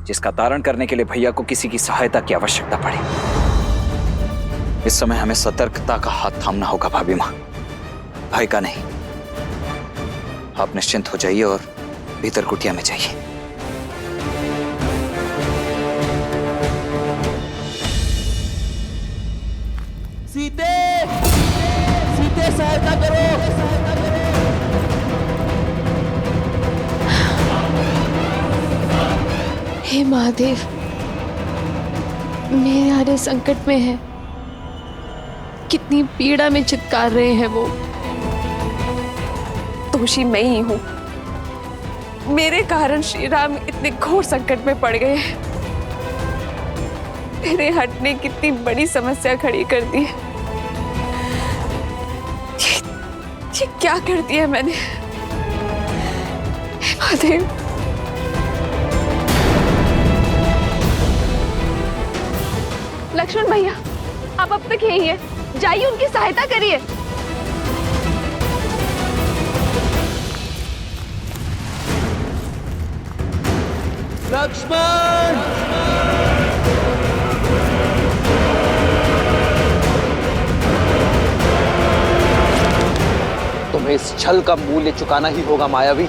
जिसका तारण करने के लिए भैया को किसी की सहायता की आवश्यकता पड़े। इस समय हमें सतर्कता का हाथ थामना होगा भाभी माँ, भय का नहीं। आप निश्चिंत हो जाइए और भीतर कुटिया में जाइए। सीते, सीते सहायता करो, सहायता करो। हे महादेव, मेरे आर्य संकट में है, कितनी पीड़ा में चित्कार रहे हैं वो। दोषी मैं ही हूँ, मेरे कारण श्री राम इतने घोर संकट में पड़ गए हैं। मेरे हटने कितनी बड़ी समस्या खड़ी कर दी है। ये क्या कर दिया मैंने? हे महादेव, लक्ष्मण भैया, आप अब तक यही है, जाइए उनकी सहायता करिए। लक्ष्मण, तुम्हें इस छल का मूल्य चुकाना ही होगा मायावी।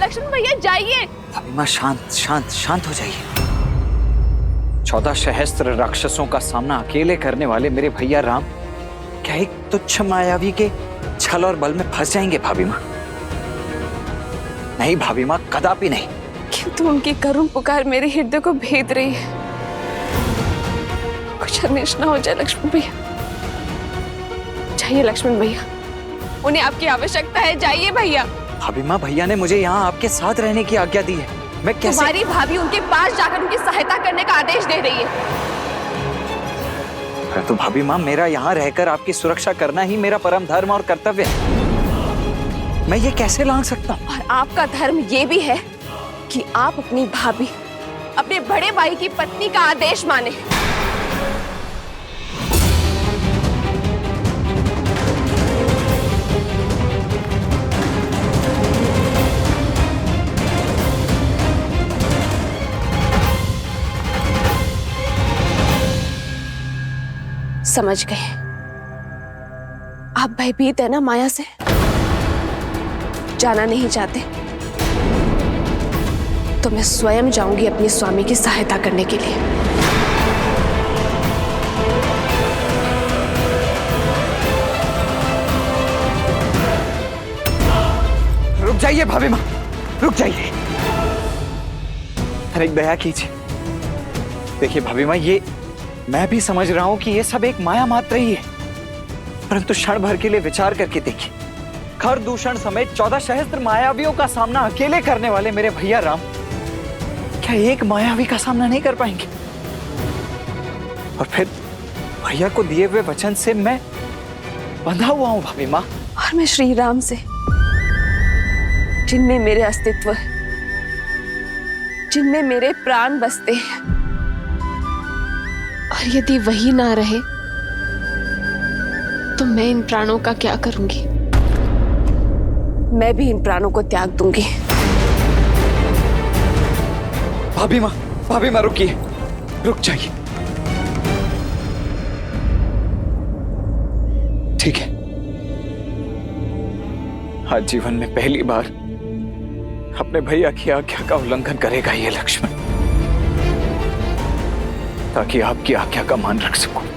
लक्ष्मण भैया जाइए। भाभी माँ, शांत शांत शांत हो जाइए। 14 सहस्त्र राक्षसों का सामना अकेले करने वाले मेरे भैया राम क्या एक तुच्छ मायावी के छल और बल में फंस जाएंगे भाभी माँ? नहीं भाभी माँ, कदापि नहीं। किंतु उनकी करुण पुकार मेरे हृदय को भेद रही है। कुछ अनिष्ट न हो जाए लक्ष्मण भैया। जाइए लक्ष्मण भैया, उन्हें आपकी आवश्यकता है, जाइए भैया। भाभी माँ, भैया ने मुझे यहाँ आपके साथ रहने की आज्ञा दी है, मैं कैसे? तुम्हारी भाभी उनके पास जाकर उनकी सहायता करने का आदेश दे रही है। परंतु भाभी माँ, मेरा यहाँ रहकर आपकी सुरक्षा करना ही मेरा परम धर्म और कर्तव्य है। मैं ये कैसे लांघ सकता हूँ? और आपका धर्म ये भी है कि आप अपनी भाभी, अपने बड़े भाई की पत्नी का आदेश माने। समझ गए, आप भयभीत है ना माया से, जाना नहीं चाहते तो मैं स्वयं जाऊंगी अपने स्वामी की सहायता करने के लिए। रुक जाइए भाभी माँ, रुक जाइए। अरे दया कीजिए। देखिए भाभी माँ, ये मैं भी समझ रहा हूं कि ये सब एक माया मात्र ही है, परंतु क्षण भर के लिए विचार करके देखिए, खर दूषण समेत 14 सहस्त्र मायावियों का सामना अकेले करने वाले मेरे भैया राम क्या एक मायावी का सामना नहीं कर पाएंगे? और फिर भैया को दिए हुए वचन से मैं बंधा हुआ हूं भाभी माँ। और मैं श्री राम से, जिनमें मेरे अस्तित्व है, जिनमें मेरे प्राण बसते हैं, और यदि वही ना रहे तो मैं इन प्राणों का क्या करूंगी? मैं भी इन प्राणों को त्याग दूंगी। भाभी माँ रुकिए, रुक जाइए। ठीक है, आज जीवन में पहली बार अपने भैया की आज्ञा का उल्लंघन करेगा ये लक्ष्मण, ताकि आपकी आज्ञा का मान रख सकूं।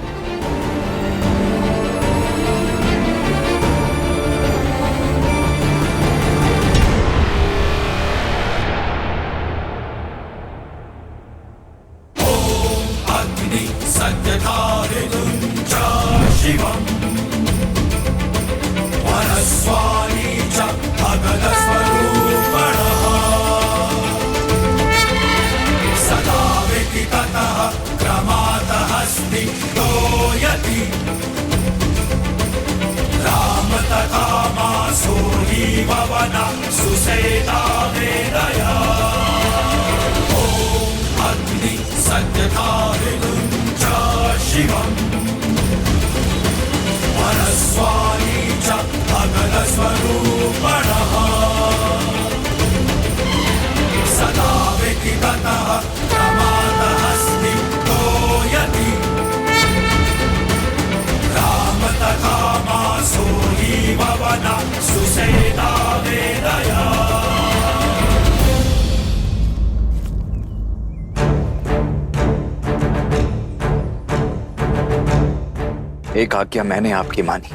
एक आज्ञा मैंने आपकी मानी,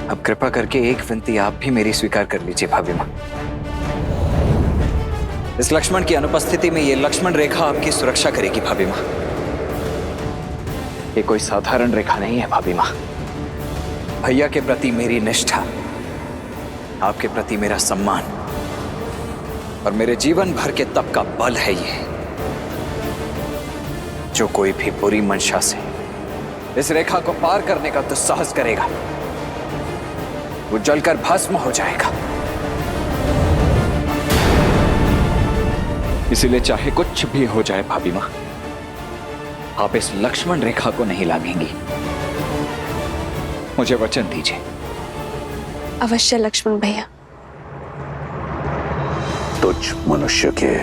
अब कृपा करके एक विनती आप भी मेरी स्वीकार कर लीजिए भाभी माँ। इस लक्ष्मण की अनुपस्थिति में ये लक्ष्मण रेखा आपकी सुरक्षा करेगी भाभी माँ। ये कोई साधारण रेखा नहीं है भाभी माँ। भैया के प्रति मेरी निष्ठा, आपके प्रति मेरा सम्मान और मेरे जीवन भर के तप का बल है ये। जो कोई भी बुरी मंशा से इस रेखा को पार करने का दुस्साहस करेगा, वो जलकर भस्म हो जाएगा। इसीलिए चाहे कुछ भी हो जाए भाभी मां, आप इस लक्ष्मण रेखा को नहीं लांघेंगी। मुझे वचन दीजिए। अवश्य लक्ष्मण भैया। तुझ मनुष्य के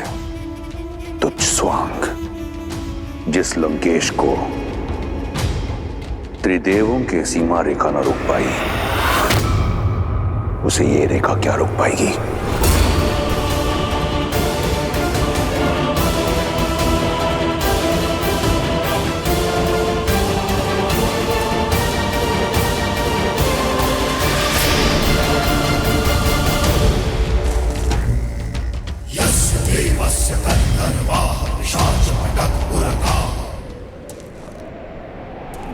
तुझ स्वांग, जिस लंकेश को त्रिदेवों के सीमा रेखा न रोक पाई, उसे ये रेखा क्या रोक पाएगी?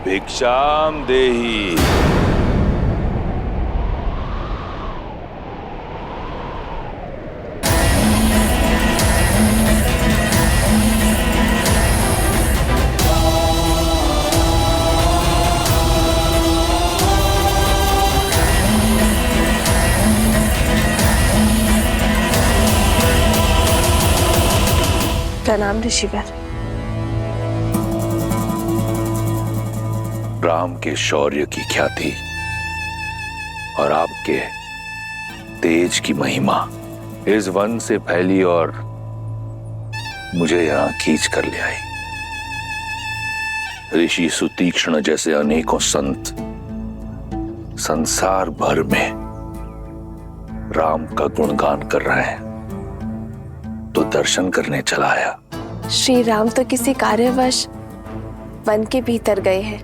भिक्षाम देहि। प्रणाम ऋषिवर। राम के शौर्य की ख्याति और आपके तेज की महिमा इस वन से फैली और मुझे यहां खींच कर ले आई। ऋषि सुतीक्ष्ण जैसे अनेकों संत संसार भर में राम का गुणगान कर रहे हैं, तो दर्शन करने चला आया। श्री राम तो किसी कार्यवश वन के भीतर गए हैं।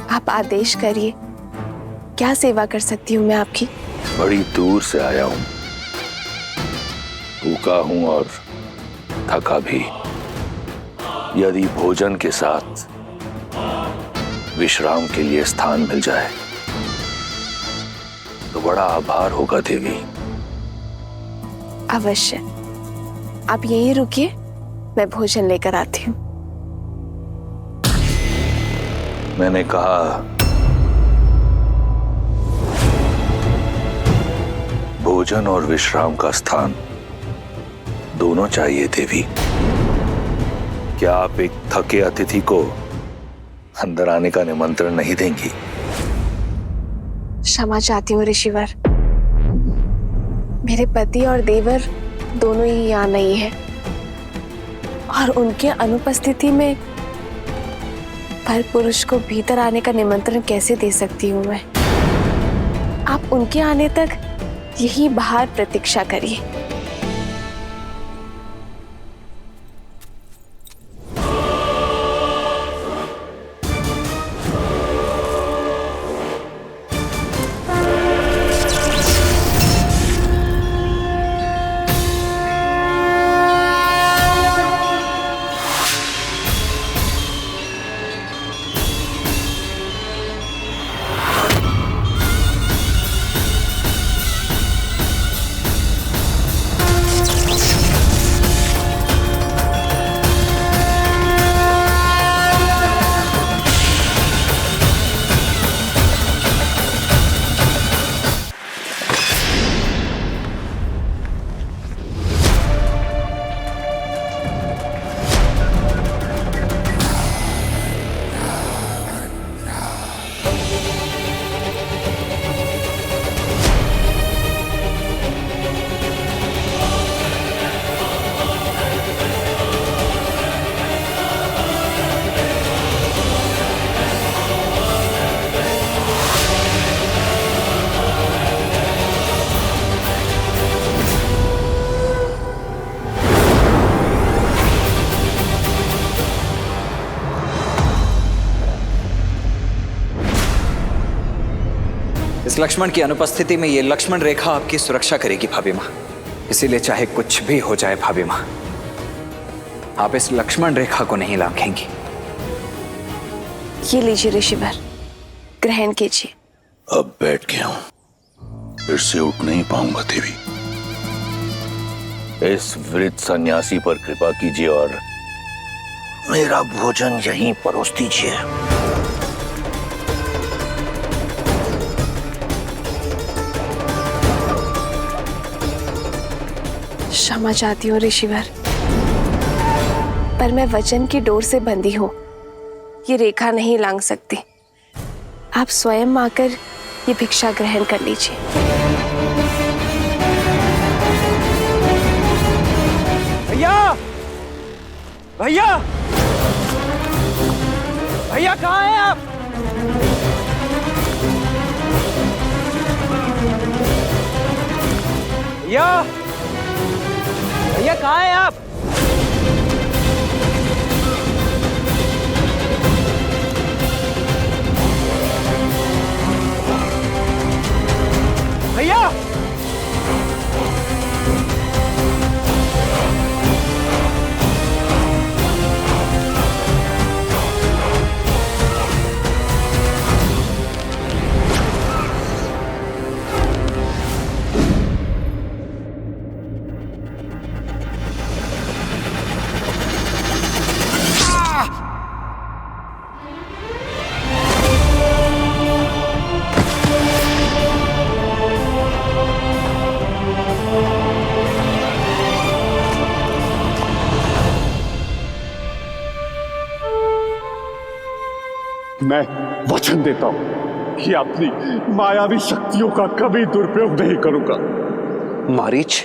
आप आदेश करिए, क्या सेवा कर सकती हूँ मैं आपकी? बड़ी दूर से आया हूं, भूखा हूं और थका भी। यदि भोजन के साथ विश्राम के लिए स्थान मिल जाए तो बड़ा आभार होगा देवी। अवश्य, आप यहीं रुकिए, मैं भोजन लेकर आती हूँ। मैंने कहा भोजन और विश्राम का स्थान दोनों चाहिए देवी। क्या आप एक थके अतिथि को अंदर आने का निमंत्रण नहीं देंगी? क्षमा चाहती हूँ ऋषिवर, मेरे पति और देवर दोनों ही यहाँ नहीं है और उनके अनुपस्थिति में पर पुरुष को भीतर आने का निमंत्रण कैसे दे सकती हूँ मैं। आप उनके आने तक यही बाहर प्रतीक्षा करिए। इस लक्ष्मण की अनुपस्थिति में ये लक्ष्मण रेखा आपकी सुरक्षा करेगी भाभी माँ। इसीलिए चाहे कुछ भी हो जाए भाभी माँ, आप इस लक्ष्मण रेखा को नहीं लांघेंगी। ये लीजिए ऋषिवर, ग्रहण कीजिए। अब बैठ गया हूं, फिर से उठ नहीं पाऊंगा देवी। इस वृद्ध सन्यासी पर कृपा कीजिए और मेरा भोजन यहीं परोस दीजिए। क्षमा चाहती हूँ ऋषिवर, पर मैं वचन की डोर से बंधी हूँ, ये रेखा नहीं लांघ सकती। आप स्वयं आकर ये भिक्षा ग्रहण कर लीजिए। भैया, भैया, भैया कहाँ हैं आप? भैया, भैया कहाँ हैं आप? भैया, मैं वचन देता हूं कि अपनी मायावी शक्तियों का कभी दुरुपयोग नहीं करूंगा। मारीच,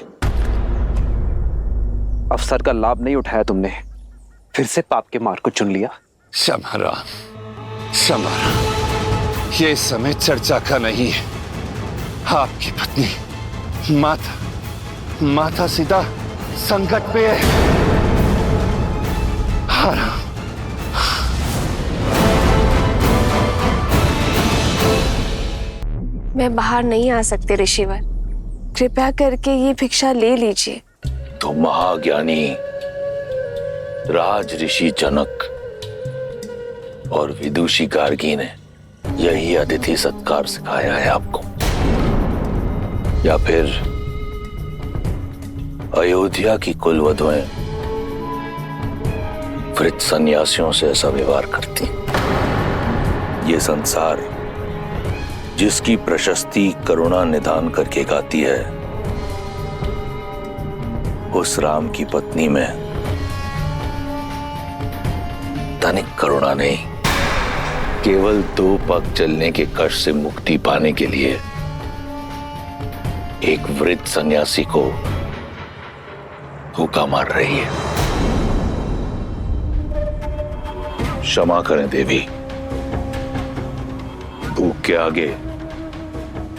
अवसर का लाभ नहीं उठाया तुमने, फिर से पाप के मार्ग को चुन लिया। क्षमा, ये समय चर्चा का नहीं है। आपकी पत्नी माता सीता संकट पे है। हाँ, मैं बाहर नहीं आ सकती ऋषिवर, कृपया करके ये भिक्षा ले लीजिए। तो महाज्ञानी राज ऋषि जनक और विदुषी गार्गी ने यही अतिथि सत्कार सिखाया है आपको। या फिर अयोध्या की कुलवधुएं वृद्ध सन्यासियों से ऐसा व्यवहार करती? ये संसार जिसकी प्रशस्ति करुणा निदान करके गाती है, उस राम की पत्नी में तनिक करुणा नहीं, केवल 2 पग चलने के कष्ट से मुक्ति पाने के लिए एक वृद्ध सन्यासी को धोखा मार रही है। क्षमा करें देवी, भूख के आगे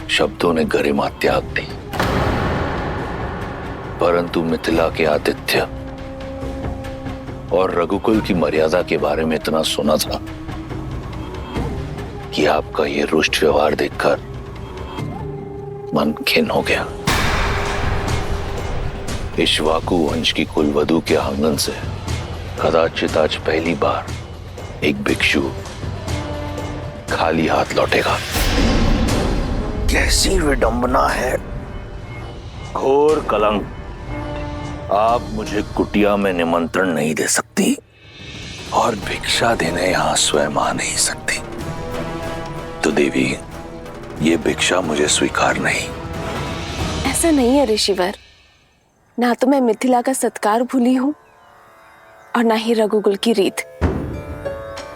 शब्दों ने गरिमा त्याग दी, परंतु मिथिला के आतिथ्य और रघुकुल की मर्यादा के बारे में इतना सुना था कि आपका ये रुष्ट व्यवहार देखकर मन खिन्न हो गया। इक्ष्वाकु वंश की कुलवधु के आंगन से कदाचित आज पहली बार एक भिक्षु खाली हाथ लौटेगा। कैसी विडंबना है, घोर कलंक। आप मुझे कुटिया में निमंत्रण नहीं दे सकती और भिक्षा देने यहां स्वयं आ नहीं सकती, तो देवी ये भिक्षा मुझे स्वीकार नहीं। ऐसा नहीं है ऋषिवर, ना तो मैं मिथिला का सत्कार भूली हूँ और ना ही रघुकुल की रीत,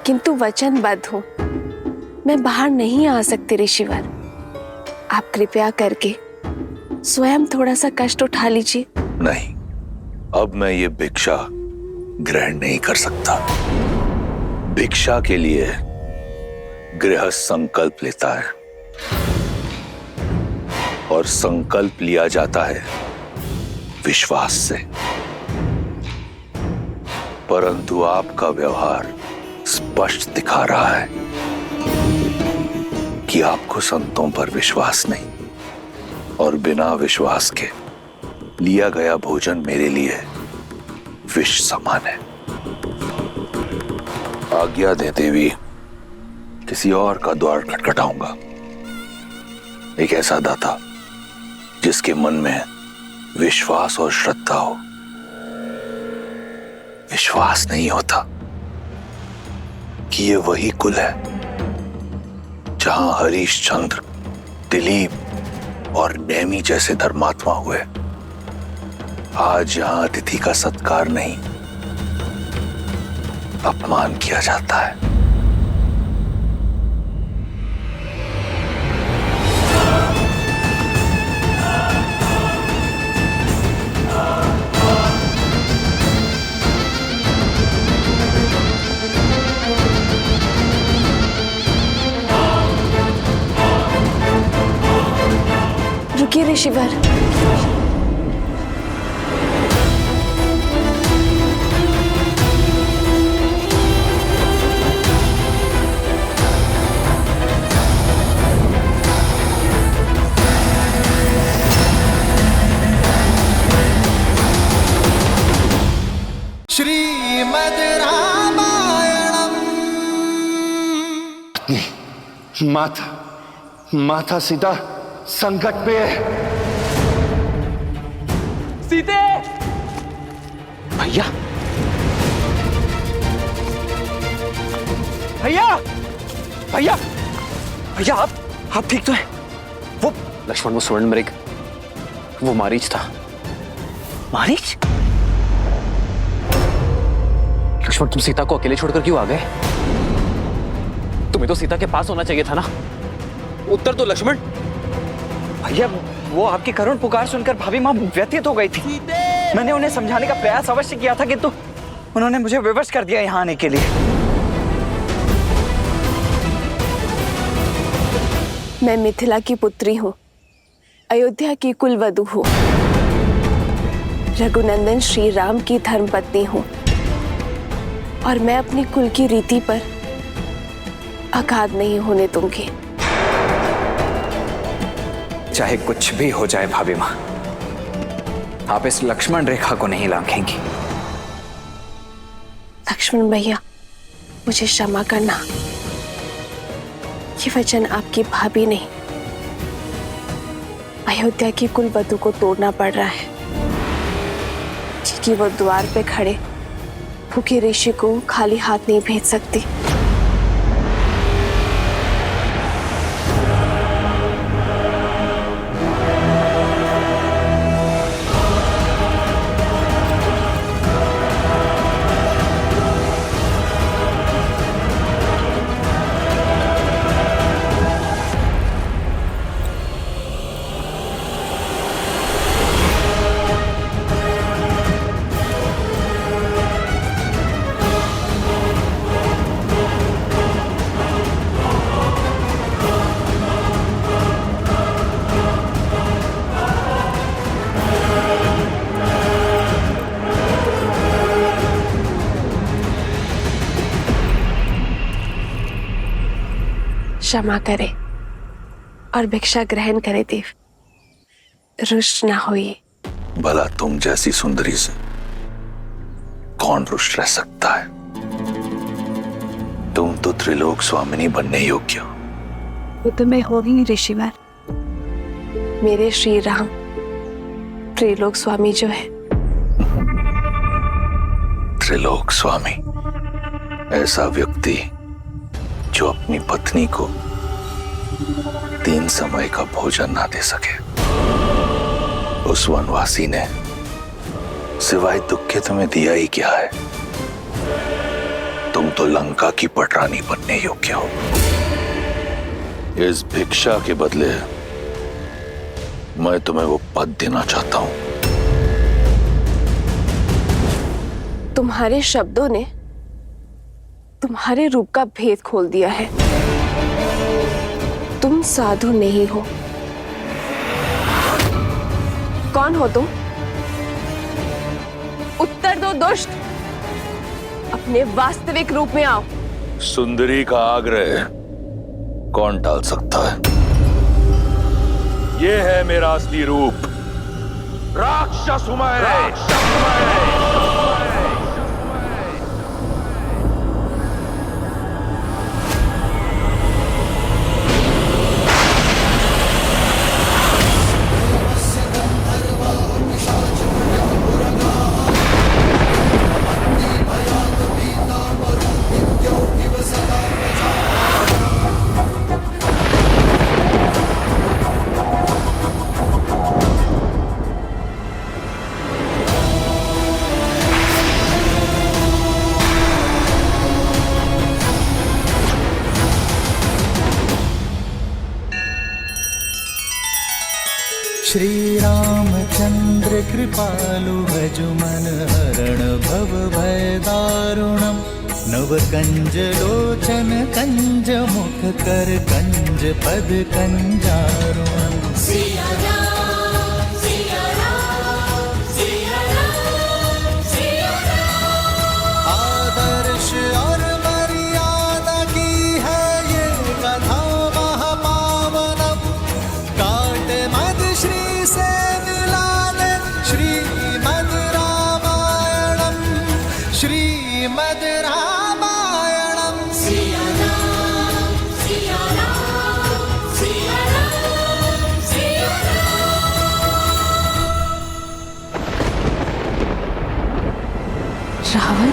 किंतु वचनबद्ध हूँ, मैं बाहर नहीं आ सकती ऋषिवर। आप कृपया करके स्वयं थोड़ा सा कष्ट उठा लीजिए। नहीं, अब मैं ये भिक्षा ग्रहण नहीं कर सकता। भिक्षा के लिए गृहस्थ संकल्प लेता है और संकल्प लिया जाता है विश्वास से, परंतु आपका व्यवहार स्पष्ट दिखा रहा है कि आपको संतों पर विश्वास नहीं, और बिना विश्वास के लिया गया भोजन मेरे लिए विष समान है। आज्ञा दे देवी, किसी और का द्वार खटखटाऊंगा। एक ऐसा दाता जिसके मन में विश्वास और श्रद्धा हो। विश्वास नहीं होता कि ये वही कुल है जहां हरीशचंद्र, दिलीप और नेमी जैसे धर्मात्मा हुए। आज यहां अतिथि का सत्कार नहीं, अपमान किया जाता है। रुकिए ऋषिवर, श्रीमद् रामायणम। माता सीता संकट पे है। सीते! भैया, भैया! भैया! भैया आप ठीक तो हैं? वो लक्ष्मण, वो स्वर्ण मृग, वो मारीच था। मारीच? लक्ष्मण, तुम सीता को अकेले छोड़कर क्यों आ गए? तुम्हें तो सीता के पास होना चाहिए था ना। उत्तर तो लक्ष्मण। भैया, वो आपकी करुण पुकार सुनकर भाभी माँ व्यथित हो गई थी। मैंने उन्हें समझाने का प्रयास अवश्य किया था, किंतु उन्होंने मुझे विवश कर दिया यहाँ आने के लिए। मैं मिथिला की पुत्री हूँ, अयोध्या की कुलवधु हूँ, रघुनंदन श्री राम की धर्मपत्नी हूँ, और मैं अपनी कुल की रीति पर आघात नहीं होने दूंगी। चाहे कुछ भी हो जाए भाभी माँ, आप इस लक्ष्मण रेखा को नहीं लांघेंगी। लक्ष्मण भैया, मुझे क्षमा करना। ये वचन आपकी भाभी नहीं अयोध्या की कुलवधु को तोड़ना पड़ रहा है, क्योंकि वो द्वार पे खड़े भूखे ऋषि को खाली हाथ नहीं भेज सकती। क्षमा करे और भिक्षा ग्रहण करे देव, रुष्ट ना होइए। भला तुम जैसी सुंदरी से कौन रुष्ट रह सकता है? तुम तो त्रिलोक स्वामिनी बनने योग्य हो। वो तो मैं हो ही ऋषिवर। मेरे श्री राम त्रिलोक स्वामी जो है। त्रिलोक स्वामी ऐसा व्यक्ति जो अपनी पत्नी को 3 समय का भोजन ना दे सके। उस वनवासी ने सिवाय दुख के तुम्हें दिया ही क्या है? तुम तो लंका की पटरानी बनने योग्य हो। इस भिक्षा के बदले मैं तुम्हें वो पद देना चाहता हूं। तुम्हारे शब्दों ने तुम्हारे रूप का भेद खोल दिया है। तुम साधु नहीं हो। कौन हो तुम? उत्तर दो दुष्ट। अपने वास्तविक रूप में आओ। सुंदरी का आग्रह कौन टाल सकता है? ये है मेरा असली रूप। राक्षस हूं मैं। श्री रामचंद्र कृपालु भजु मन हरण भव भय दारुणम। नव कंज लोचन कंज मुख कर कंज पद कंजारुणम। आदर्श और मर्यादा की है ये कथा महापावनम। काट मद श्री से मिला दे श्रीमद् रामायणम। श्रीमद् रामायणम। सिया राम सिया राम सिया राम सिया रावण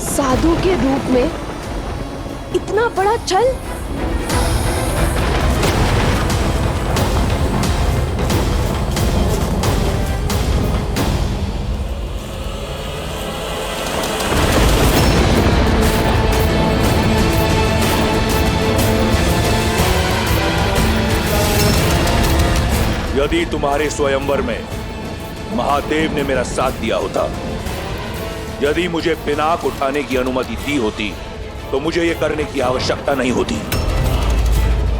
साधु के रूप में इतना बड़ा छल। यदि तुम्हारे स्वयंवर में महादेव ने मेरा साथ दिया होता, यदि मुझे पिनाक उठाने की अनुमति दी होती, तो मुझे यह करने की आवश्यकता नहीं होती।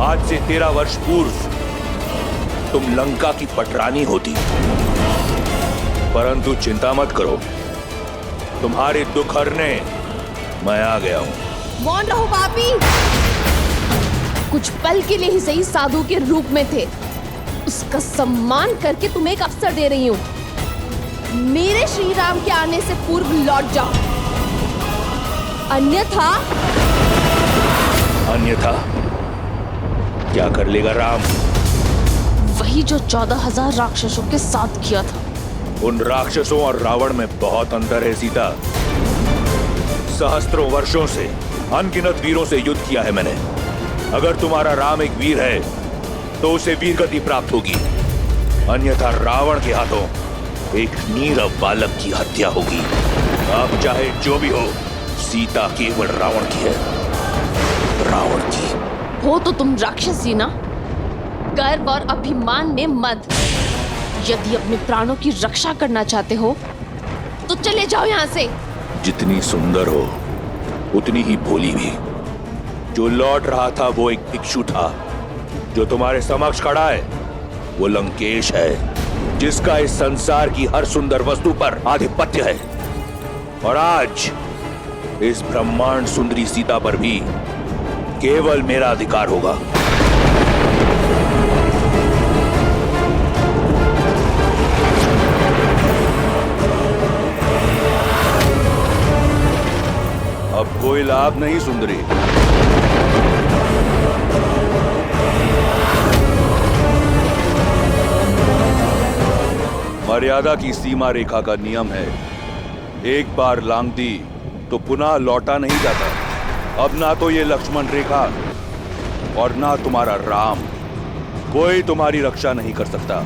आज से 13 वर्ष पूर्व तुम लंका की पटरानी होती। परंतु चिंता मत करो, तुम्हारे दुख हरने मैं आ गया हूं। मौन रहो पापी। कुछ पल के लिए ही सही साधु के रूप में थे, उसका सम्मान करके तुम्हें एक अवसर दे रही हूं। मेरे श्री राम के आने से पूर्व लौट जाओ, अन्यथा क्या कर लेगा राम? वही जो 14,000 राक्षसों के साथ किया था। उन राक्षसों और रावण में बहुत अंतर है सीता। सहस्त्रों वर्षों से अनगिनत वीरों से युद्ध किया है मैंने। अगर तुम्हारा राम एक वीर है तो उसे वीरगति प्राप्त होगी, अन्यथा रावण के हाथों एक नीरव बालक की हत्या होगी। अब चाहे जो भी हो, सीता केवल रावण की है, रावण की। हो तो तुम राक्षसी ना, गर्व और अभिमान में मत। यदि अपने प्राणों की रक्षा करना चाहते हो तो चले जाओ यहाँ से। जितनी सुंदर हो उतनी ही भोली भी। जो लौट रहा था वो एक भिक्षु था। जो तुम्हारे समक्ष खड़ा है वो लंकेश है, जिसका इस संसार की हर सुंदर वस्तु पर आधिपत्य है। और आज इस ब्रह्मांड सुंदरी सीता पर भी केवल मेरा अधिकार होगा। अब कोई लाभ नहीं सुंदरी। मर्यादा की सीमा रेखा का नियम है, एक बार लांघ दी तो पुनः लौटा नहीं जाता। अब ना तो ये लक्ष्मण रेखा और ना तुम्हारा राम, कोई तुम्हारी रक्षा नहीं कर सकता।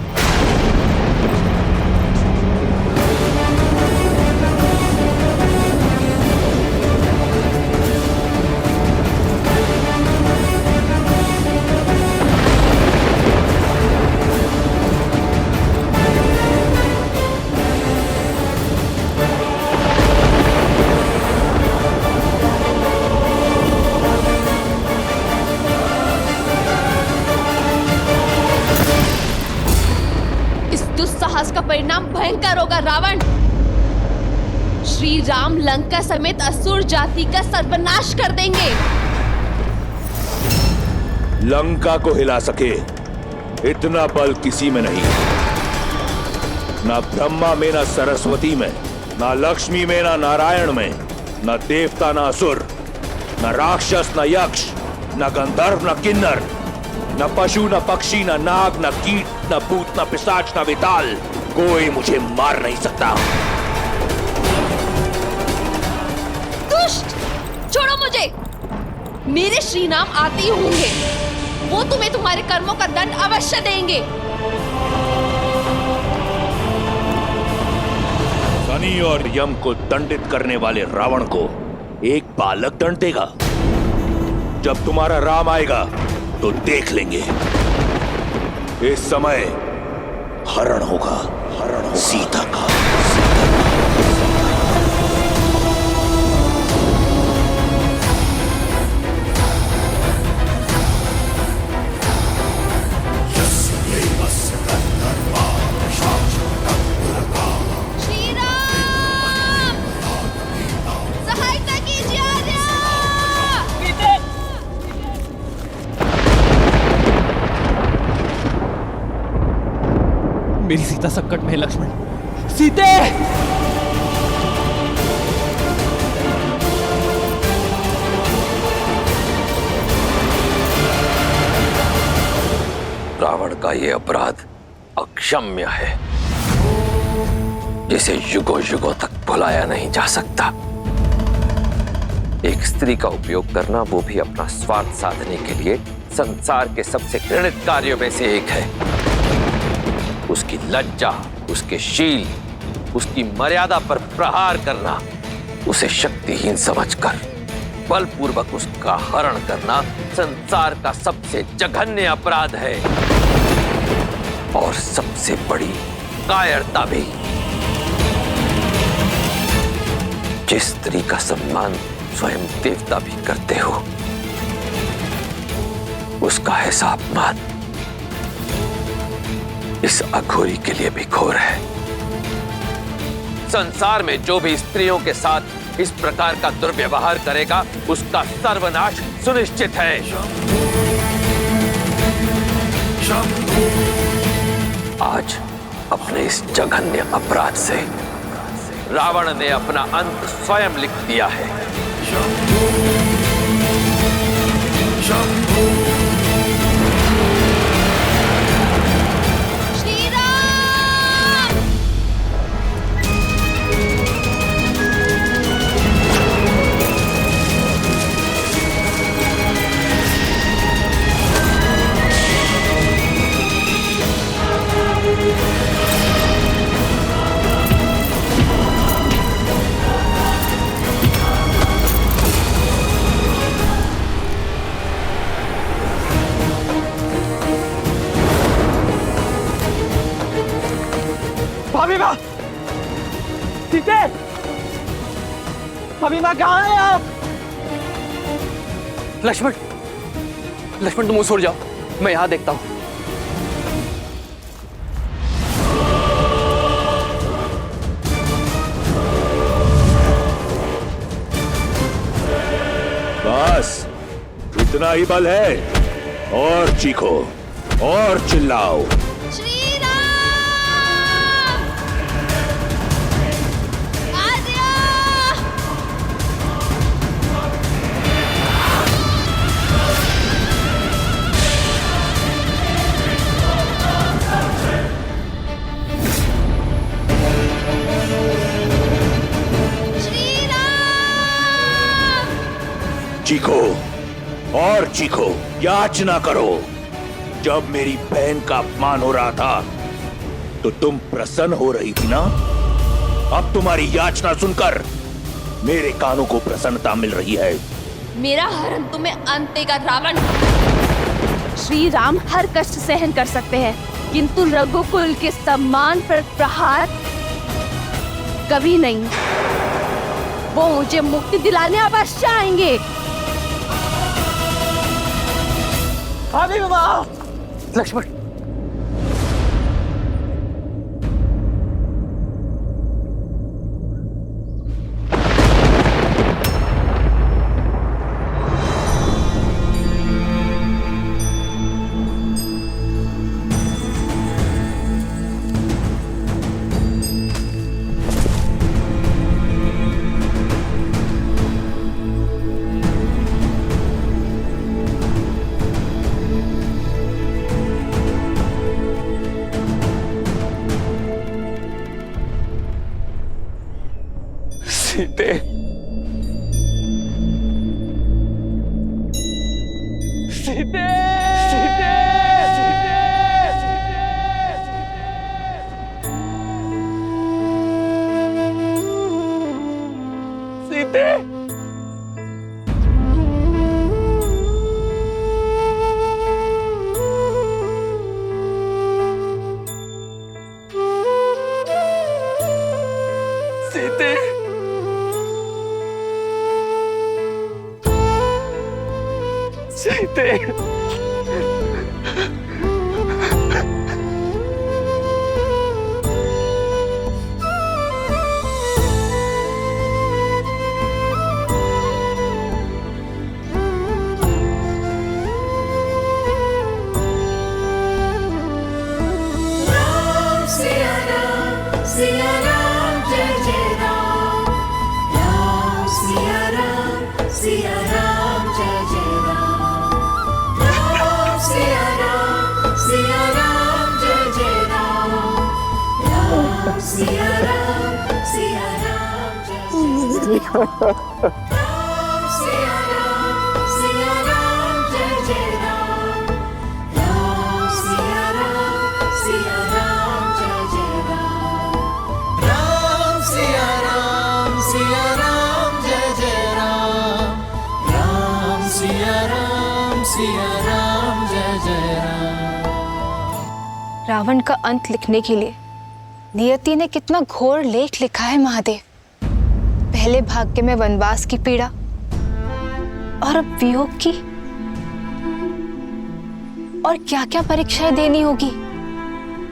का परिणाम भयंकर होगा रावण। श्री राम लंका समेत असुर जाति का सर्वनाश कर देंगे। लंका को हिला सके इतना बल किसी में नहीं, ना ब्रह्मा में, ना सरस्वती में, ना लक्ष्मी में, ना नारायण में, ना देवता, ना असुर, ना राक्षस, ना यक्ष, ना गंधर्व, ना किन्नर, ना पशु, ना पक्षी, ना नाग, ना कीट, ना भूत, ना पिशाच, ना विताल, कोई मुझे मार नहीं सकता। दुष्ट, छोड़ो मुझे। मेरे श्री राम आते ही होंगे, वो तुम्हें तुम्हारे कर्मों का दंड अवश्य देंगे। शनि और यम को दंडित करने वाले रावण को एक बालक दंड देगा। जब तुम्हारा राम आएगा तो देख लेंगे। इस समय हरण होगा, सीता का। मेरी सीता संकट में है लक्ष्मण। सीते! रावण का ये अपराध अक्षम्य है, जिसे युगों युगों तक भुलाया नहीं जा सकता। एक स्त्री का उपयोग करना, वो भी अपना स्वार्थ साधने के लिए, संसार के सबसे घृणित कार्यों में से एक है। उसकी लज्जा, उसके शील, उसकी मर्यादा पर प्रहार करना, उसे शक्तिहीन समझकर बलपूर्वक उसका हरण करना संसार का सबसे जघन्य अपराध है और सबसे बड़ी कायरता भी। जिस स्त्री का सम्मान स्वयं देवता भी करते हो, उसका ऐसा अपमान इस अघोरी के लिए भी घोर है। संसार में जो भी स्त्रियों के साथ इस प्रकार का दुर्व्यवहार करेगा, उसका सर्वनाश सुनिश्चित है। आज अपने इस जघन्य अपराध से रावण ने अपना अंत स्वयं लिख दिया है। भाभी माँ, सीते, भाभी माँ कहाँ हैं आप? लक्ष्मण, लक्ष्मण तुम उस ओर जाओ, मैं यहां देखता हूं। बस इतना ही बल है, और चीखो और चिल्लाओ। चीखो और चीखो, याचना करो। जब मेरी बहन का अपमान हो रहा था तो तुम प्रसन्न हो रही थी ना? अब तुम्हारी याचना सुनकर मेरे कानों को प्रसन्नता मिल रही है। मेरा हरण तुम्हें अंत देगा रावण। श्री राम हर कष्ट सहन कर सकते हैं, किंतु रघुकुल के सम्मान पर प्रहार कभी नहीं। वो मुझे मुक्ति दिलाने अवश्य आएंगे। भाभी माँ, लक्ष्मण, सीते, सीते, सीते, सीते, सीते, सीते, रावण का अंत लिखने के लिए नियति ने कितना घोर लेख लिखा है महादेव। पहले भाग्य में वनवास की पीड़ा और अब वियोग की, और क्या क्या परीक्षाएं देनी होगी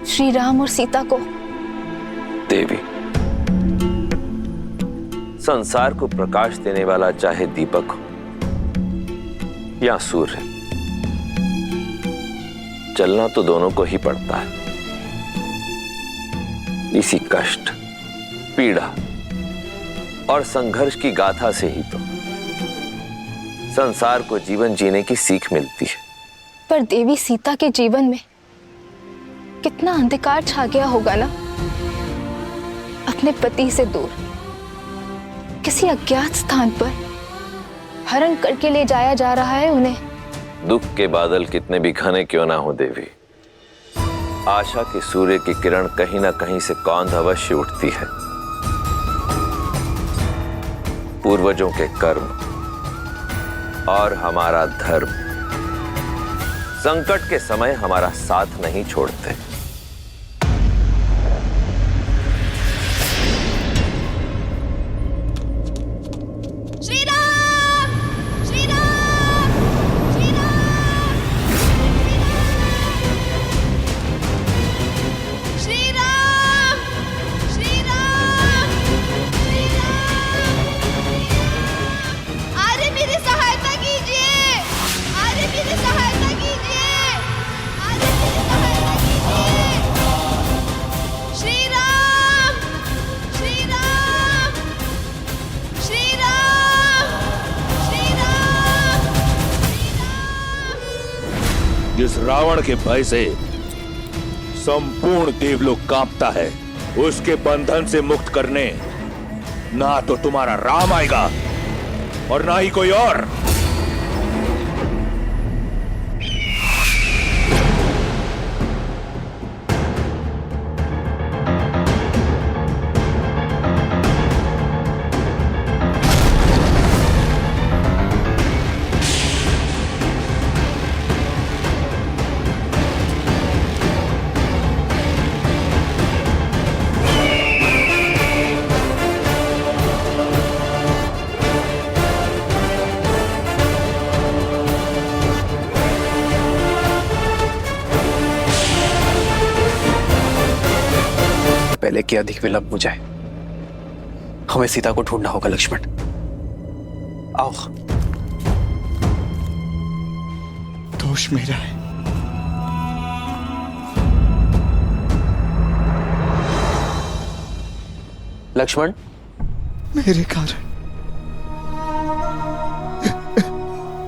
श्री राम और सीता को। देवी, संसार को प्रकाश देने वाला चाहे दीपक हो या सूर्य, चलना तो दोनों को ही पड़ता है। इसी कष्ट, पीड़ा और संघर्ष की गाथा से ही तो संसार को जीवन जीने की सीख मिलती है। पर देवी सीता के जीवन में कितना अंधकार छा गया होगा ना। अपने पति से दूर किसी अज्ञात स्थान पर हरण करके ले जाया जा रहा है उन्हें। दुख के बादल कितने भी घने क्यों ना हो देवी, आशा के सूर्य की किरण कहीं ना कहीं से कौंध अवश्य उठती है। पूर्वजों के कर्म और हमारा धर्म संकट के समय हमारा साथ नहीं छोड़ते। जिस रावण के भय से संपूर्ण देवलोक कांपता है, उसके बंधन से मुक्त करने ना तो तुम्हारा राम आएगा और ना ही कोई और। पहले कि अधिक विलंब हो जाए, हमें सीता को ढूंढना होगा लक्ष्मण। आओ। दोष मेरा है। लक्ष्मण,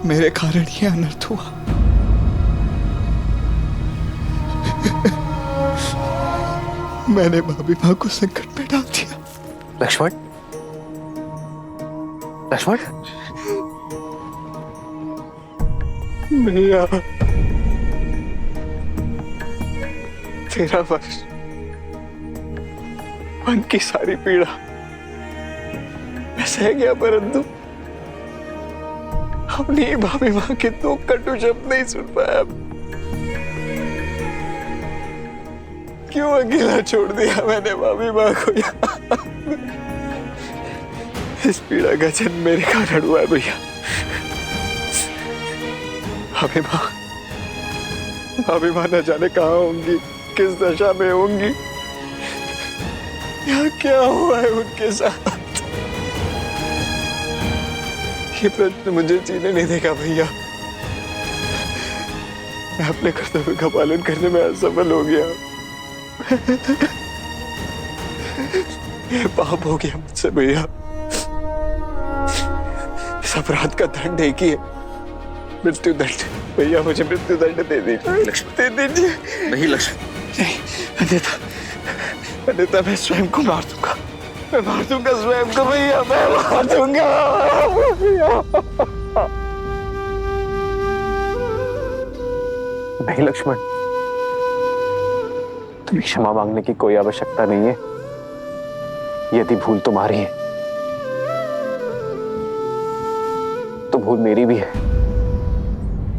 मेरे कारण ये अनर्थ हुआ। मैंने भाभी मां को संकट में डाल दिया। लक्ष्मण, लक्ष्मण, भैया 13 वर्ष मन की सारी पीड़ा मैं सह गया, परंतु अपनी भाभी मां के 2 कटु शब्द नहीं सुन पाया। क्यों अकेला छोड़ दिया मैंने भाभी मां को यहाँ? इस पीड़ा का जन्म मेरे कारण हुआ है भैया। भाभी मां न जाने कहाँ होंगी, किस दशा में होंगी, यहाँ क्या हुआ है उनके साथ। ये प्रश्न मुझे जीने नहीं देगा भैया। मैं अपने कर्तव्य का पालन करने में असफल हो गया। ये पाप हो गया मुझसे भैया। इस अपराध का दंड एक ही है, मृत्यु दंड। भैया मुझे मृत्यु दंड दे दीजिए। दे दीजिए। नहीं लक्ष्मण, नहीं, अन्यथा मैं स्वयं को मार दूंगा। मैं मार दूंगा स्वयं को भैया, मैं मार दूंगा। नहीं लक्ष्मण, तुम्हें क्षमा मांगने की कोई आवश्यकता नहीं है। यदि भूल तुम्हारी है तो भूल मेरी भी है।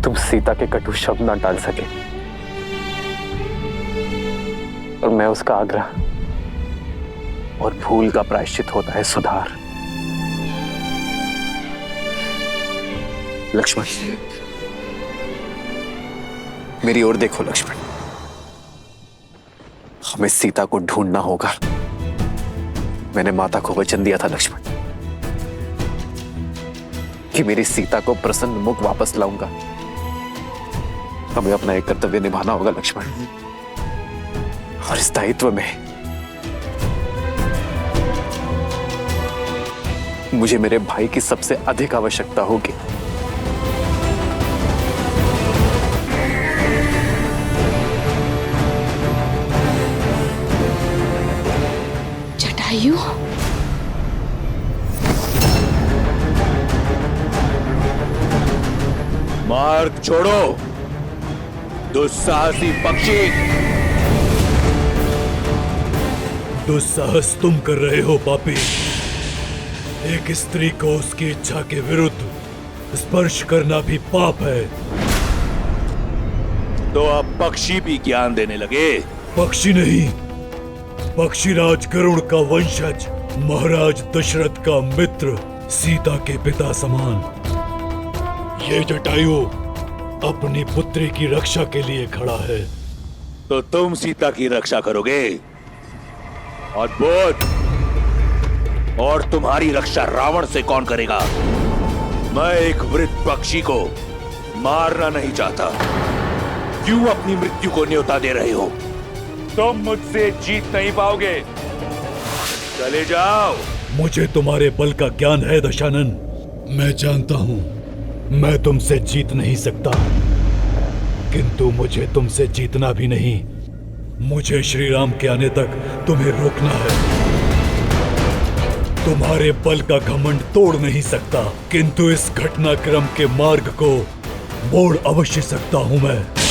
तुम सीता के कटु शब्द ना टाल सके और मैं उसका आग्रह, और भूल का प्रायश्चित होता है सुधार। लक्ष्मण, मेरी ओर देखो लक्ष्मण, हमें सीता को ढूंढना होगा। मैंने माता को वचन दिया था लक्ष्मण कि मेरी सीता को प्रसन्न मुख वापस लाऊंगा। हमें अपना एक कर्तव्य निभाना होगा लक्ष्मण, और इस दायित्व में मुझे मेरे भाई की सबसे अधिक आवश्यकता होगी। जटायु, मार्ग छोड़ो दुस्साहसी पक्षी। दुस्साहस तुम कर रहे हो पापी। एक स्त्री को उसकी इच्छा के विरुद्ध स्पर्श करना भी पाप है। तो अब पक्षी भी ज्ञान देने लगे। पक्षी नहीं, पक्षीराज गरुड़ का वंशज, महाराज दशरथ का मित्र, सीता के पिता समान। ये जटायु अपनी पुत्री की रक्षा के लिए खड़ा है। तो तुम सीता की रक्षा करोगे? अद्भुत। और तुम्हारी रक्षा रावण से कौन करेगा? मैं एक वृद्ध पक्षी को मारना नहीं चाहता। क्यों अपनी मृत्यु को न्योता दे रहे हो? तुम मुझसे जीत नहीं पाओगे। चले जाओ। मुझे तुम्हारे बल का ज्ञान है दशानन। मैं जानता हूं मैं तुमसे जीत नहीं सकता। किंतु मुझे तुमसे जीतना भी नहीं, मुझे श्री राम के आने तक तुम्हें रोकना है। तुम्हारे बल का घमंड तोड़ नहीं सकता, किंतु इस घटनाक्रम के मार्ग को मोड़ अवश्य सकता हूं मैं।